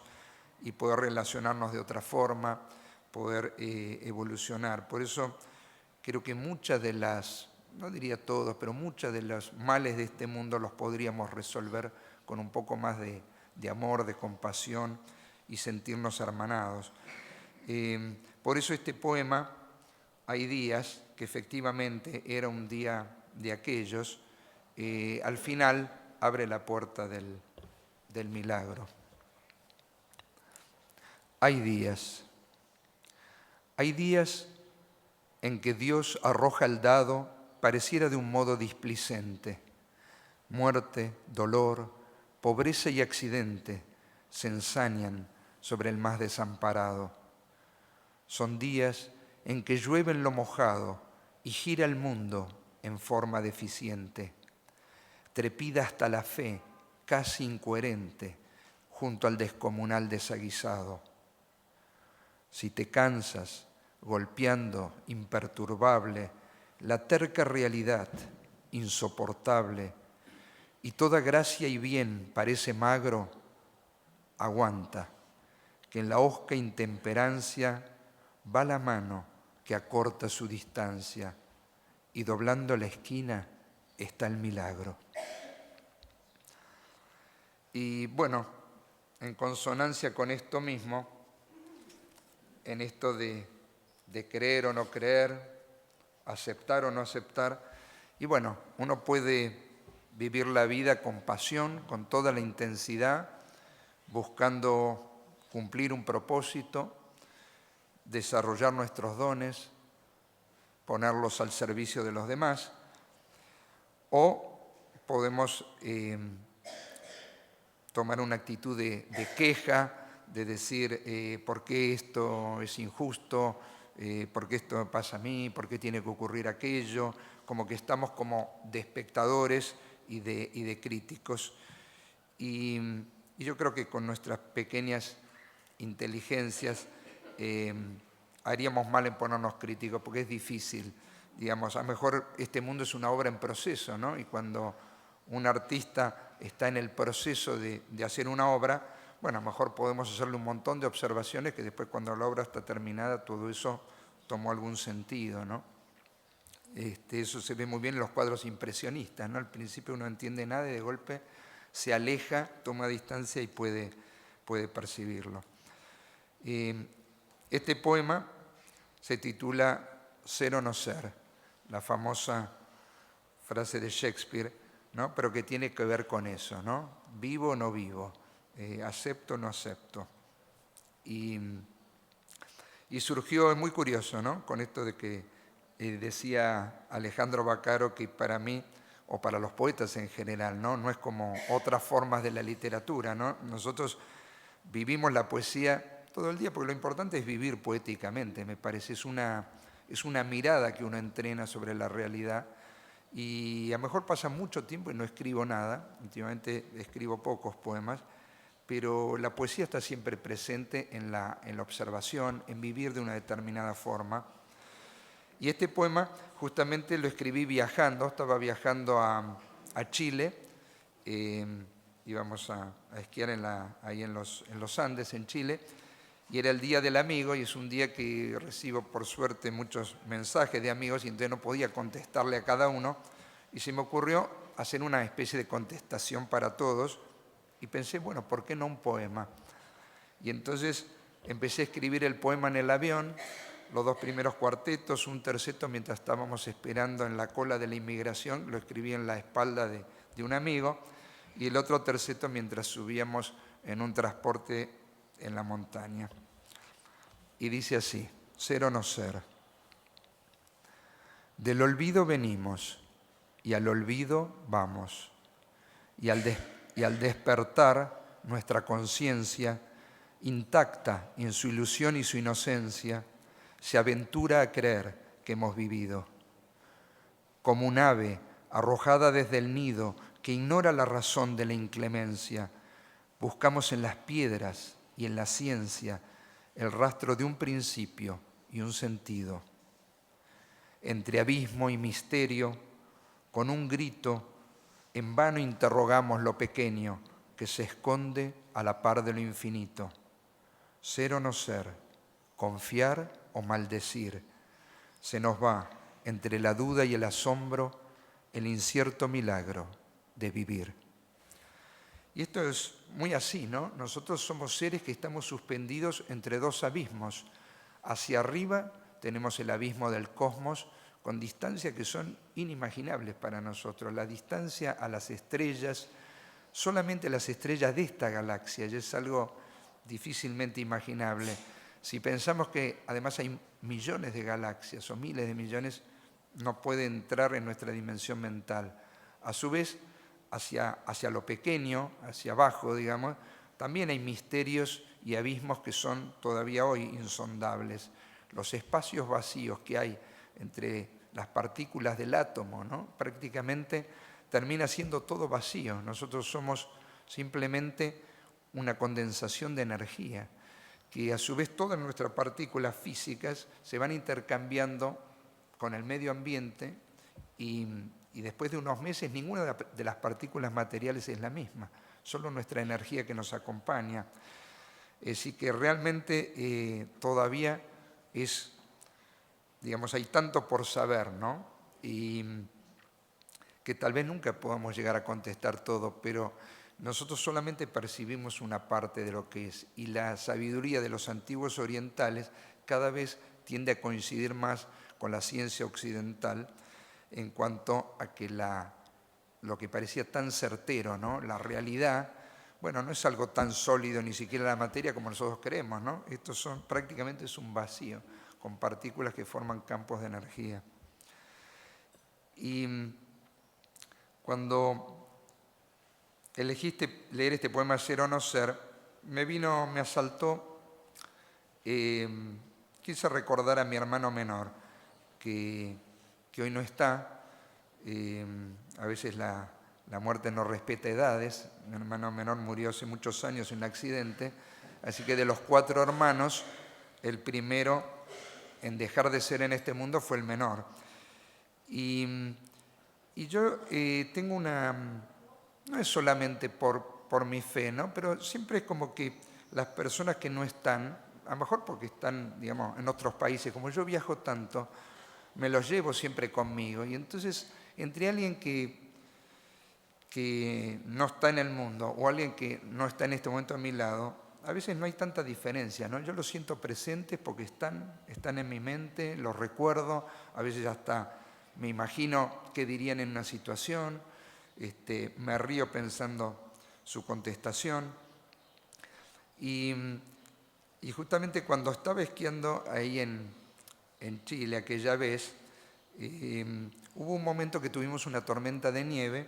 Speaker 4: y poder relacionarnos de otra forma, poder evolucionar. Por eso creo que muchas de las, no diría todos, pero muchas de los males de este mundo los podríamos resolver con un poco más de amor, de compasión y sentirnos hermanados. Por eso este poema, Hay días, que efectivamente era un día de aquellos, al final abre la puerta del milagro. Hay días en que Dios arroja el dado, pareciera de un modo displicente. Muerte, dolor, pobreza y accidente se ensañan sobre el más desamparado. Son días en que llueve en lo mojado y gira el mundo en forma deficiente. Trepida hasta la fe, casi incoherente, junto al descomunal desaguisado. Si te cansas, golpeando, imperturbable, la terca realidad, insoportable, y toda gracia y bien parece magro, aguanta, que en la hosca intemperancia va la mano que acorta su distancia, y doblando la esquina está el milagro. Y bueno, en consonancia con esto mismo, en esto de creer o no creer, aceptar o no aceptar, y bueno, uno puede vivir la vida con pasión, con toda la intensidad, buscando cumplir un propósito, desarrollar nuestros dones, ponerlos al servicio de los demás, o podemos tomar una actitud de queja, de decir ¿por qué esto es injusto? ¿Por qué esto me pasa a mí? ¿Por qué tiene que ocurrir aquello? Como que estamos como de espectadores y de críticos. Y yo creo que con nuestras pequeñas inteligencias haríamos mal en ponernos críticos, porque es difícil. Digamos, a lo mejor este mundo es una obra en proceso, ¿no? Y cuando un artista está en el proceso de hacer una obra, bueno, a lo mejor podemos hacerle un montón de observaciones que después cuando la obra está terminada todo eso tomó algún sentido, ¿no? Eso se ve muy bien en los cuadros impresionistas, ¿no? Al principio uno no entiende nada y de golpe se aleja, toma distancia y puede percibirlo. Este poema se titula Ser o no ser, la famosa frase de Shakespeare, ¿no? Pero que tiene que ver con eso, ¿no? Vivo o no vivo, acepto o no acepto. Y surgió, es muy curioso, ¿no? Con esto de que decía Alejandro Vaccaro que para mí, o para los poetas en general, ¿no? No es como otras formas de la literatura, ¿no? Nosotros vivimos la poesía todo el día, porque lo importante es vivir poéticamente, me parece. Es una mirada que uno entrena sobre la realidad. Y a lo mejor pasa mucho tiempo y no escribo nada. Últimamente escribo pocos poemas, pero la poesía está siempre presente en la observación, en vivir de una determinada forma. Y este poema justamente lo escribí viajando. Estaba viajando a Chile, íbamos a esquiar ahí en los Andes, en Chile, y era el Día del Amigo, y es un día que recibo por suerte muchos mensajes de amigos y entonces no podía contestarle a cada uno, y se me ocurrió hacer una especie de contestación para todos, y pensé, bueno, ¿por qué no un poema? Y entonces empecé a escribir el poema en el avión, los 2 primeros cuartetos, un terceto mientras estábamos esperando en la cola de la inmigración, lo escribí en la espalda de un amigo, y el otro terceto mientras subíamos en un transporte en la montaña. Y dice así: ser o no ser. Del olvido venimos y al olvido vamos. Y al despertar nuestra conciencia, intacta en su ilusión y su inocencia, se aventura a creer que hemos vivido. Como un ave arrojada desde el nido que ignora la razón de la inclemencia, buscamos en las piedras y en la ciencia el rastro de un principio y un sentido. Entre abismo y misterio, con un grito, en vano interrogamos lo pequeño que se esconde a la par de lo infinito. Ser o no ser, confiar o maldecir, se nos va entre la duda y el asombro el incierto milagro de vivir. Y esto es muy así, ¿no? Nosotros somos seres que estamos suspendidos entre 2 abismos. Hacia arriba tenemos el abismo del cosmos con distancias que son inimaginables para nosotros. La distancia a las estrellas, solamente las estrellas de esta galaxia, ya es algo difícilmente imaginable. Si pensamos que además hay millones de galaxias o miles de millones, no puede entrar en nuestra dimensión mental. A su vez, hacia lo pequeño, hacia abajo, digamos, también hay misterios y abismos que son todavía hoy insondables. Los espacios vacíos que hay entre las partículas del átomo, ¿no? Prácticamente termina siendo todo vacío. Nosotros somos simplemente una condensación de energía, que a su vez todas nuestras partículas físicas se van intercambiando con el medio ambiente y después de unos meses ninguna de las partículas materiales es la misma, solo nuestra energía que nos acompaña. Así que realmente todavía es, digamos, hay tanto por saber, ¿no? Y que tal vez nunca podamos llegar a contestar todo, pero nosotros solamente percibimos una parte de lo que es, y la sabiduría de los antiguos orientales cada vez tiende a coincidir más con la ciencia occidental en cuanto a que lo que parecía tan certero, ¿no? La realidad, bueno, no es algo tan sólido ni siquiera la materia como nosotros creemos, ¿no? Prácticamente es un vacío con partículas que forman campos de energía. Y cuando elegiste leer este poema Ser o no ser, me asaltó, quise recordar a mi hermano menor, que hoy no está. A veces la muerte no respeta edades. Mi hermano menor murió hace muchos años en un accidente, así que de los 4 hermanos, el primero en dejar de ser en este mundo fue el menor. Y yo tengo no es solamente por mi fe, ¿no? Pero siempre es como que las personas que no están, a lo mejor porque están, digamos, en otros países, como yo viajo tanto, me los llevo siempre conmigo. Y entonces, entre alguien que no está en el mundo o alguien que no está en este momento a mi lado, a veces no hay tanta diferencia, ¿no? Yo los siento presentes porque están en mi mente, los recuerdo, a veces hasta me imagino qué dirían en una situación, me río pensando su contestación. Y justamente cuando estaba esquiando ahí en Chile aquella vez, hubo un momento que tuvimos una tormenta de nieve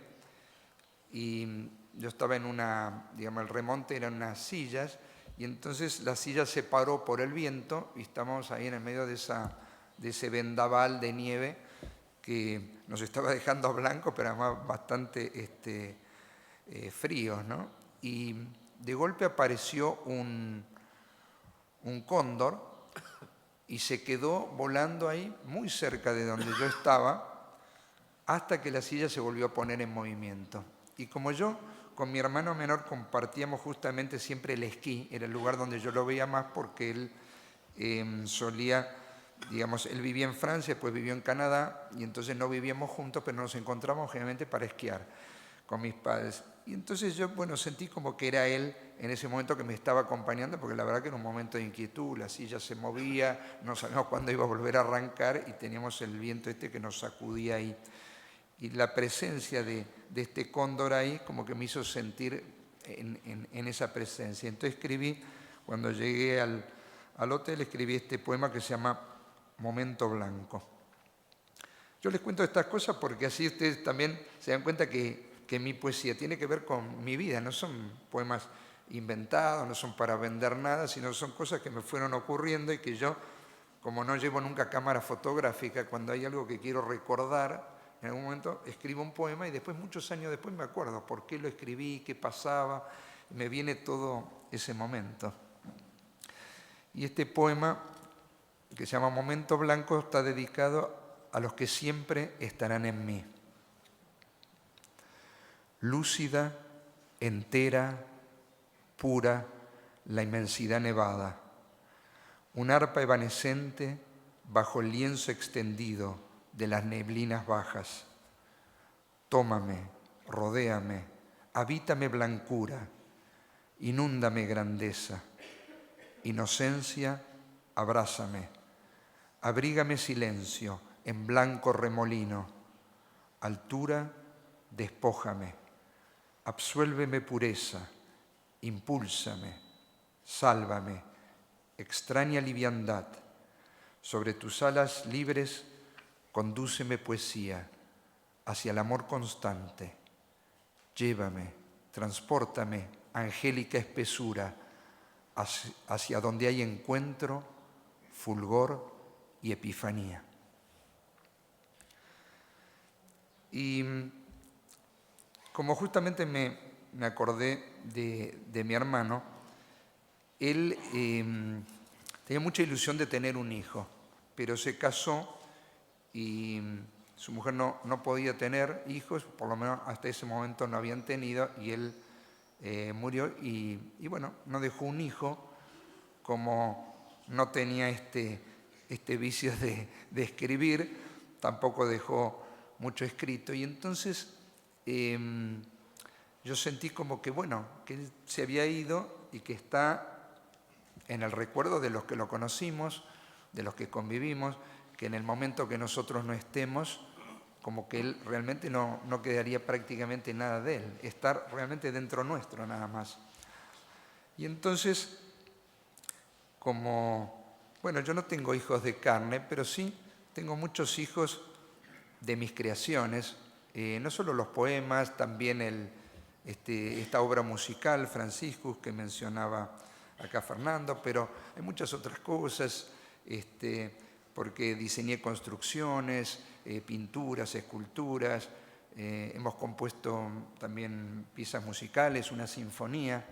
Speaker 4: y yo estaba en el remonte eran unas sillas, y entonces la silla se paró por el viento y estábamos ahí en el medio de ese vendaval de nieve que nos estaba dejando blanco, pero además bastante fríos, ¿no? Y de golpe apareció un cóndor y se quedó volando ahí muy cerca de donde yo estaba hasta que la silla se volvió a poner en movimiento. Y como yo con mi hermano menor compartíamos justamente siempre el esquí, era el lugar donde yo lo veía más porque él solía, digamos, él vivía en Francia, después vivió en Canadá y entonces no vivíamos juntos, pero nos encontrábamos generalmente para esquiar con mis padres. Y entonces yo, bueno, sentí como que era él en ese momento que me estaba acompañando, porque la verdad que era un momento de inquietud, la silla se movía, no sabíamos cuándo iba a volver a arrancar y teníamos el viento que nos sacudía ahí. Y la presencia de este cóndor ahí como que me hizo sentir en esa presencia. Entonces escribí, cuando llegué al hotel, escribí este poema que se llama Momento Blanco. Yo les cuento estas cosas porque así ustedes también se dan cuenta que mi poesía tiene que ver con mi vida, no son poemas inventados, no son para vender nada, sino son cosas que me fueron ocurriendo y que yo, como no llevo nunca cámara fotográfica, cuando hay algo que quiero recordar, en algún momento escribo un poema y después, muchos años después, me acuerdo por qué lo escribí, qué pasaba, me viene todo ese momento. Y este poema, que se llama Momento Blanco, está dedicado a los que siempre estarán en mí. Lúcida, entera, pura, la inmensidad nevada. Un arpa evanescente bajo el lienzo extendido de las neblinas bajas. Tómame, rodéame, habítame blancura, inúndame grandeza. Inocencia, abrázame. Abrígame silencio en blanco remolino. Altura, despójame. Absuélveme pureza, impúlsame, sálvame, extraña liviandad. Sobre tus alas libres, condúceme poesía hacia el amor constante. Llévame, transpórtame, angélica espesura, hacia donde hay encuentro, fulgor y epifanía. Y como justamente me acordé de mi hermano, él tenía mucha ilusión de tener un hijo, pero se casó y su mujer no podía tener hijos, por lo menos hasta ese momento no habían tenido, y él murió y bueno, no dejó un hijo. Como no tenía este vicio de escribir, tampoco dejó mucho escrito, y entonces yo sentí como que, bueno, que él se había ido y que está en el recuerdo de los que lo conocimos, de los que convivimos, que en el momento que nosotros no estemos, como que él realmente no quedaría prácticamente nada de él, estar realmente dentro nuestro nada más. Y entonces, bueno, yo no tengo hijos de carne, pero sí tengo muchos hijos de mis creaciones, no solo los poemas, también esta obra musical, Franciscus, que mencionaba acá Fernando, pero hay muchas otras cosas, porque diseñé construcciones, pinturas, esculturas, hemos compuesto también piezas musicales, una sinfonía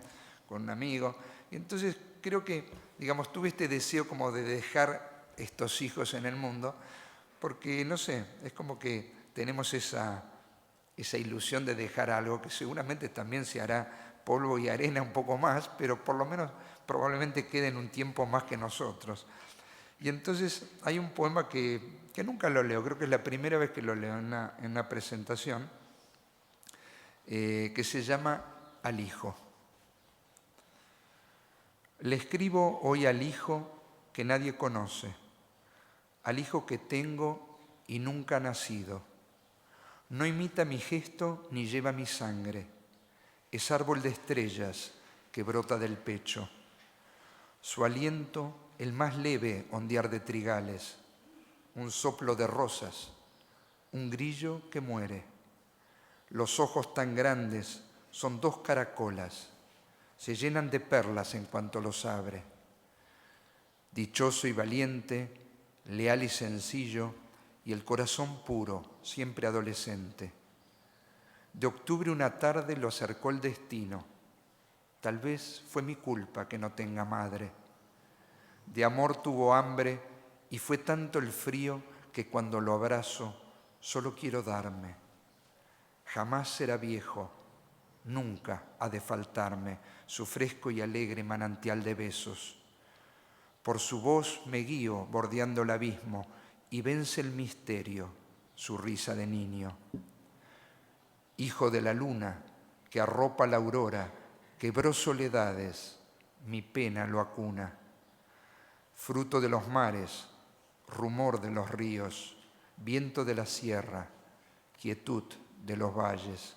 Speaker 4: con un amigo. Y entonces creo que, digamos, tuve este deseo como de dejar estos hijos en el mundo, porque, no sé, es como que tenemos esa ilusión de dejar algo que seguramente también se hará polvo y arena un poco más, pero por lo menos probablemente quede en un tiempo más que nosotros. Y entonces hay un poema que nunca lo leo, creo que es la primera vez que lo leo en una presentación, que se llama Al Hijo. Le escribo hoy al hijo que nadie conoce, al hijo que tengo y nunca ha nacido. No imita mi gesto ni lleva mi sangre, es árbol de estrellas que brota del pecho. Su aliento, el más leve ondear de trigales, un soplo de rosas, un grillo que muere. Los ojos tan grandes son dos caracolas, se llenan de perlas en cuanto los abre. Dichoso y valiente, leal y sencillo, y el corazón puro, siempre adolescente. De octubre una tarde lo acercó el destino. Tal vez fue mi culpa que no tenga madre. De amor tuvo hambre y fue tanto el frío que cuando lo abrazo solo quiero darme. Jamás será viejo, nunca ha de faltarme su fresco y alegre manantial de besos. Por su voz me guío bordeando el abismo y vence el misterio, su risa de niño. Hijo de la luna que arropa la aurora, quebró soledades, mi pena lo acuna. Fruto de los mares, rumor de los ríos, viento de la sierra, quietud de los valles.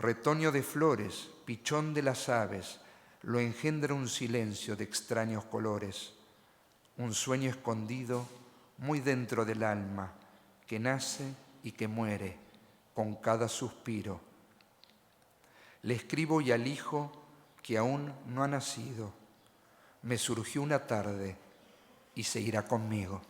Speaker 4: Retoño de flores, pichón de las aves, lo engendra un silencio de extraños colores, un sueño escondido muy dentro del alma, que nace y que muere con cada suspiro. Le escribo y al hijo que aún no ha nacido, me surgió una tarde y se irá conmigo.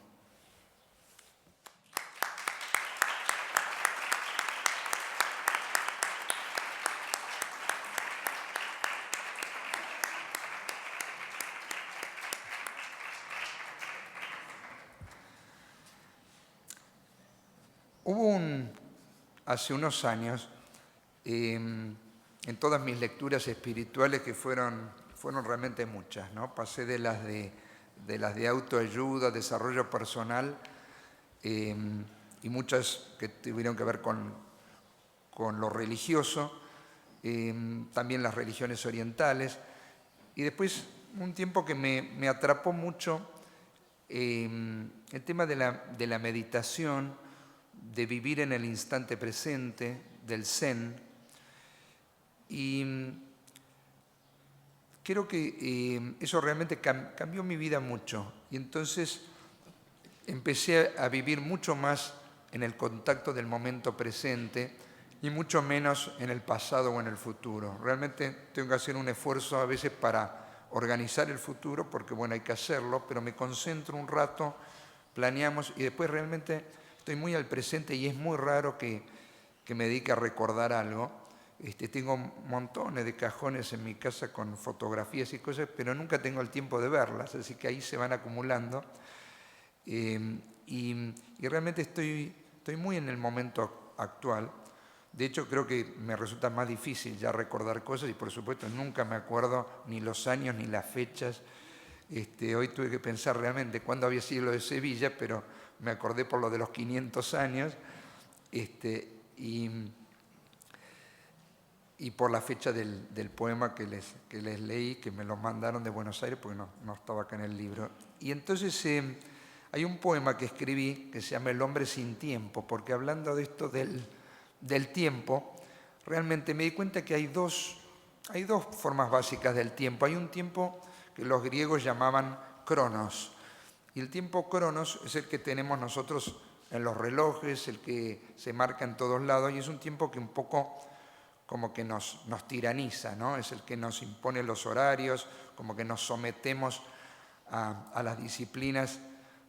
Speaker 4: Hace unos años, en todas mis lecturas espirituales, que fueron realmente muchas, ¿no? Pasé de las de autoayuda, desarrollo personal, y muchas que tuvieron que ver con lo religioso, también las religiones orientales, y después un tiempo que me atrapó mucho el tema de la meditación, de vivir en el instante presente, del Zen. Y creo que eso realmente cambió mi vida mucho. Y entonces empecé a vivir mucho más en el contacto del momento presente y mucho menos en el pasado o en el futuro. Realmente tengo que hacer un esfuerzo a veces para organizar el futuro, porque bueno, hay que hacerlo, pero me concentro un rato, planeamos y después realmente estoy muy al presente y es muy raro que me dedique a recordar algo. Tengo montones de cajones en mi casa con fotografías y cosas, pero nunca tengo el tiempo de verlas, así que ahí se van acumulando. Y realmente estoy muy en el momento actual. De hecho, creo que me resulta más difícil ya recordar cosas y, por supuesto, nunca me acuerdo ni los años ni las fechas. Hoy tuve que pensar realmente cuándo había sido lo de Sevilla, pero me acordé por lo de los 500 años y por la fecha del poema que les leí, que me lo mandaron de Buenos Aires porque no estaba acá en el libro. Y entonces hay un poema que escribí que se llama El hombre sin tiempo, porque hablando de esto del tiempo, realmente me di cuenta que hay dos formas básicas del tiempo. Hay un tiempo que los griegos llamaban cronos, y el tiempo cronos es el que tenemos nosotros en los relojes, el que se marca en todos lados, y es un tiempo que un poco como que nos tiraniza, ¿no? Es el que nos impone los horarios, como que nos sometemos a las disciplinas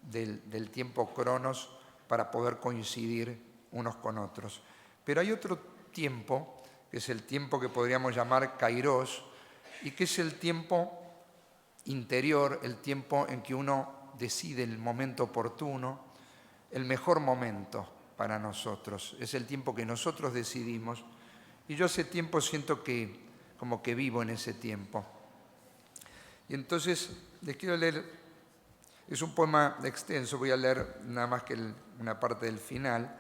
Speaker 4: del tiempo cronos para poder coincidir unos con otros. Pero hay otro tiempo, que es el tiempo que podríamos llamar kairos, y que es el tiempo interior, el tiempo en que uno decide el momento oportuno, el mejor momento para nosotros. Es el tiempo que nosotros decidimos. Y yo hace tiempo siento que como que vivo en ese tiempo. Y entonces les quiero leer, es un poema extenso, voy a leer nada más que una parte del final,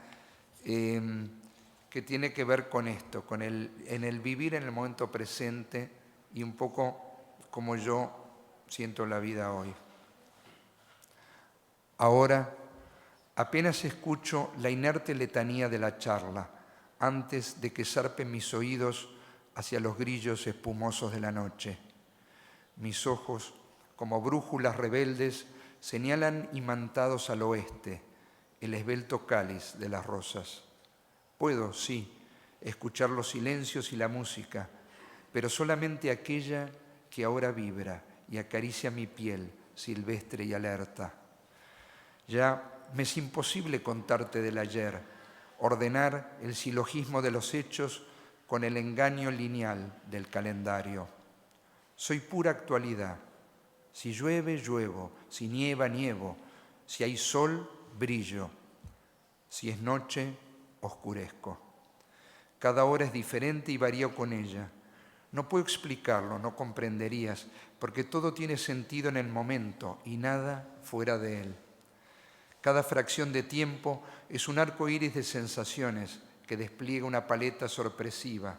Speaker 4: que tiene que ver con esto, en el vivir en el momento presente y un poco como yo siento la vida hoy. Ahora apenas escucho la inerte letanía de la charla antes de que zarpen mis oídos hacia los grillos espumosos de la noche. Mis ojos, como brújulas rebeldes, señalan imantados al oeste el esbelto cáliz de las rosas. Puedo, sí, escuchar los silencios y la música, pero solamente aquella que ahora vibra y acaricia mi piel silvestre y alerta. Ya me es imposible contarte del ayer, ordenar el silogismo de los hechos con el engaño lineal del calendario. Soy pura actualidad. Si llueve, lluevo. Si nieva, nievo. Si hay sol, brillo. Si es noche, oscurezco. Cada hora es diferente y varío con ella. No puedo explicarlo, no comprenderías, porque todo tiene sentido en el momento y nada fuera de él. Cada fracción de tiempo es un arco iris de sensaciones que despliega una paleta sorpresiva.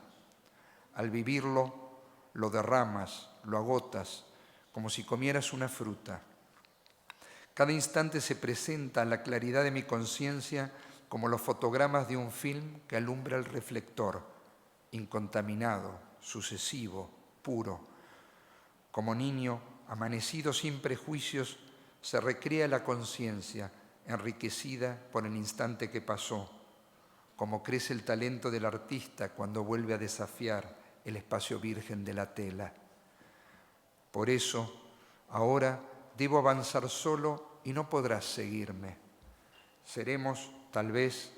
Speaker 4: Al vivirlo, lo derramas, lo agotas, como si comieras una fruta. Cada instante se presenta a la claridad de mi conciencia como los fotogramas de un film que alumbra el reflector, incontaminado, sucesivo, puro. Como niño, amanecido sin prejuicios, se recrea la conciencia, enriquecida por el instante que pasó. Como crece el talento del artista cuando vuelve a desafiar el espacio virgen de la tela. Por eso, ahora debo avanzar solo y no podrás seguirme. Seremos, tal vez,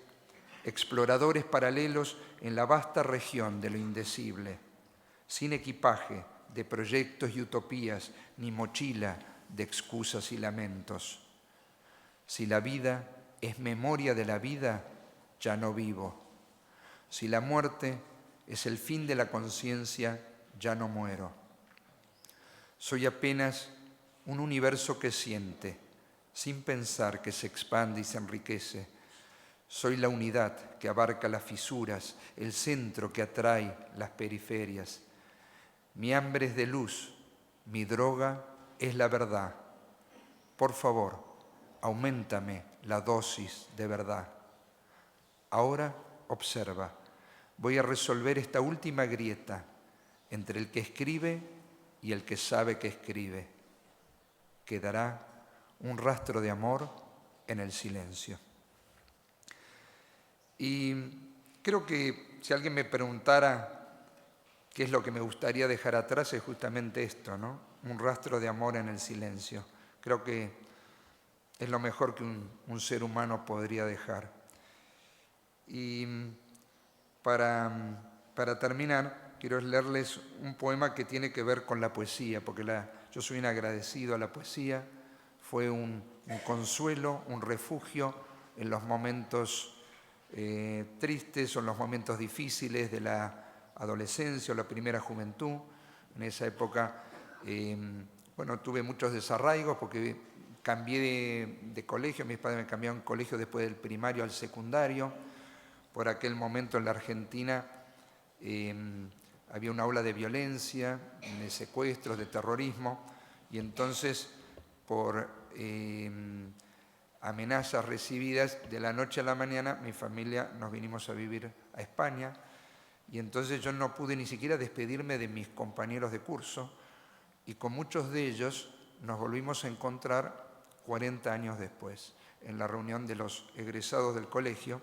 Speaker 4: exploradores paralelos en la vasta región de lo indecible, sin equipaje de proyectos y utopías, ni mochila de excusas y lamentos. Si la vida es memoria de la vida, ya no vivo. Si la muerte es el fin de la conciencia, ya no muero. Soy apenas un universo que siente, sin pensar que se expande y se enriquece. Soy la unidad que abarca las fisuras, el centro que atrae las periferias. Mi hambre es de luz, mi droga es la verdad. Por favor, auméntame la dosis de verdad. Ahora observa, voy a resolver esta última grieta entre el que escribe y el que sabe que escribe. Quedará un rastro de amor en el silencio. Y creo que si alguien me preguntara qué es lo que me gustaría dejar atrás, es justamente esto, ¿no? Un rastro de amor en el silencio. Creo que es lo mejor que un ser humano podría dejar. Y para terminar, quiero leerles un poema que tiene que ver con la poesía, porque yo soy un agradecido a la poesía. Fue un consuelo, un refugio en los momentos tristes o en los momentos difíciles de la adolescencia o la primera juventud. En esa época, tuve muchos desarraigos porque cambié de colegio. Mis padres me cambiaron de colegio después del primario al secundario. Por aquel momento en la Argentina había una ola de violencia, de secuestros, de terrorismo, y entonces por amenazas recibidas de la noche a la mañana, mi familia nos vinimos a vivir a España, y entonces yo no pude ni siquiera despedirme de mis compañeros de curso, y con muchos de ellos nos volvimos a encontrar 40 años después, en la reunión de los egresados del colegio,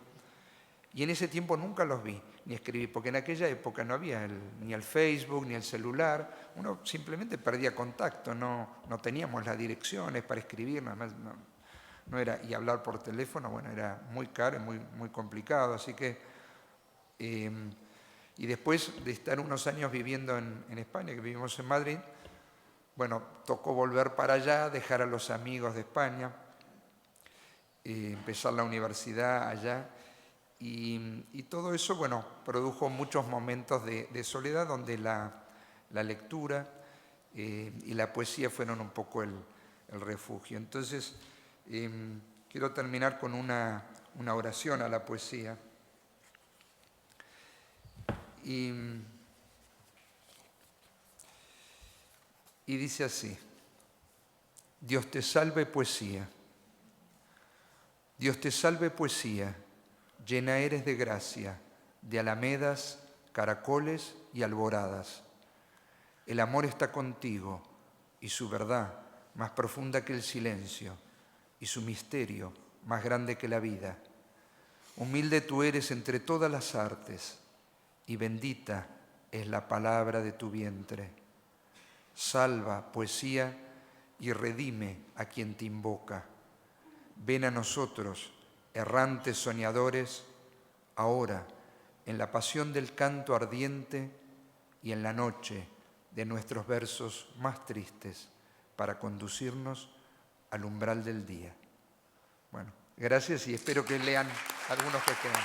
Speaker 4: y en ese tiempo nunca los vi, ni escribí, porque en aquella época no había ni el Facebook, ni el celular, uno simplemente perdía contacto, no teníamos las direcciones para escribir, no era, y hablar por teléfono, bueno, era muy caro y muy complicado, así que, y después de estar unos años viviendo en España, que vivimos en Madrid, bueno, tocó volver para allá, dejar a los amigos de España, empezar la universidad allá, y todo eso, bueno, produjo muchos momentos de soledad donde la lectura y la poesía fueron un poco el refugio. Entonces, quiero terminar con una oración a la poesía. Y dice así: Dios te salve poesía, Dios te salve poesía, llena eres de gracia, de alamedas, caracoles y alboradas. El amor está contigo y su verdad más profunda que el silencio y su misterio más grande que la vida. Humilde tú eres entre todas las artes y bendita es la palabra de tu vientre. Salva, poesía, y redime a quien te invoca. Ven a nosotros, errantes soñadores, ahora en la pasión del canto ardiente y en la noche de nuestros versos más tristes, para conducirnos al umbral del día. Bueno, gracias y espero que lean algunos que quedan.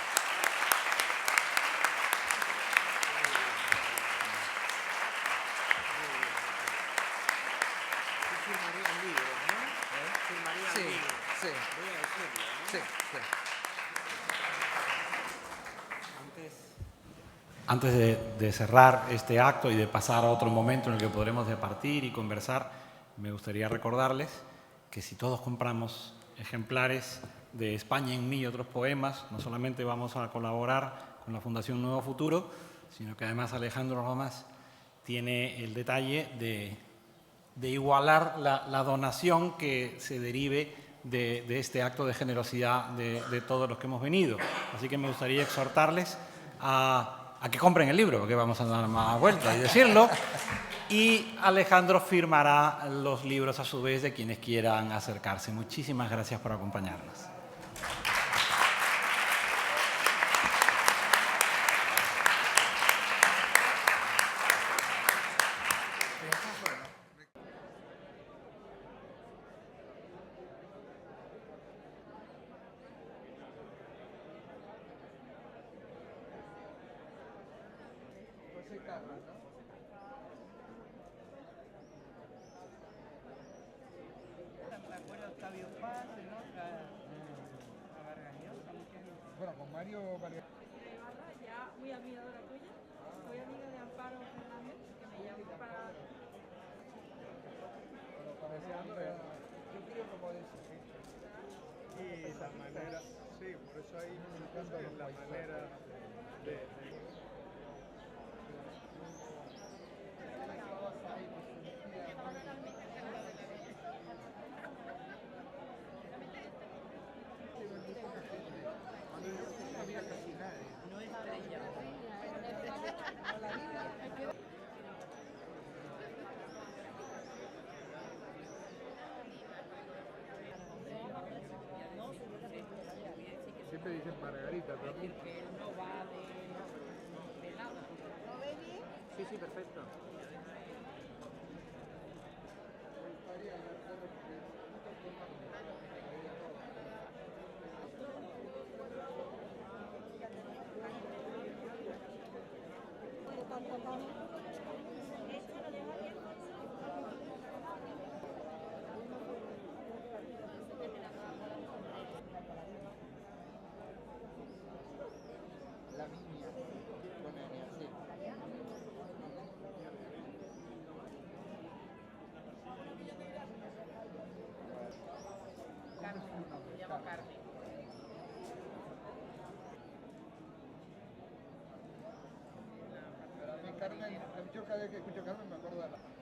Speaker 8: Antes de cerrar este acto y de pasar a otro momento en el que podremos departir y conversar, me gustaría recordarles que si todos compramos ejemplares de España en mí y otros poemas, no solamente vamos a colaborar con la Fundación Nuevo Futuro, sino que además Alejandro Romas tiene el detalle de igualar la donación que se derive de este acto de generosidad de todos los que hemos venido. Así que me gustaría exhortarles a que compren el libro, porque vamos a dar más vueltas y decirlo. Y Alejandro firmará los libros a su vez de quienes quieran acercarse. Muchísimas gracias por acompañarnos.
Speaker 2: Me acuerdo de Octavio Paz, ¿no? A Vargas Llosa, mucha gente.
Speaker 4: Bueno, con Mario
Speaker 1: Ya muy admiradora tuya. Soy amiga de Amparo Fernández, que me llamó para...
Speaker 4: yo creo como decir.
Speaker 3: Y la manera, sí, por eso ahí la manera de
Speaker 2: No estrella.
Speaker 4: Siempre dicen Margarita, pero
Speaker 2: Que él no va de nada.
Speaker 3: Sí, sí, perfecto.
Speaker 4: la viña con N, así.
Speaker 2: Carmen, se llama Carmen.
Speaker 4: Pero a mí Carmen, yo cada vez que escucho Carmen me acuerdo de la...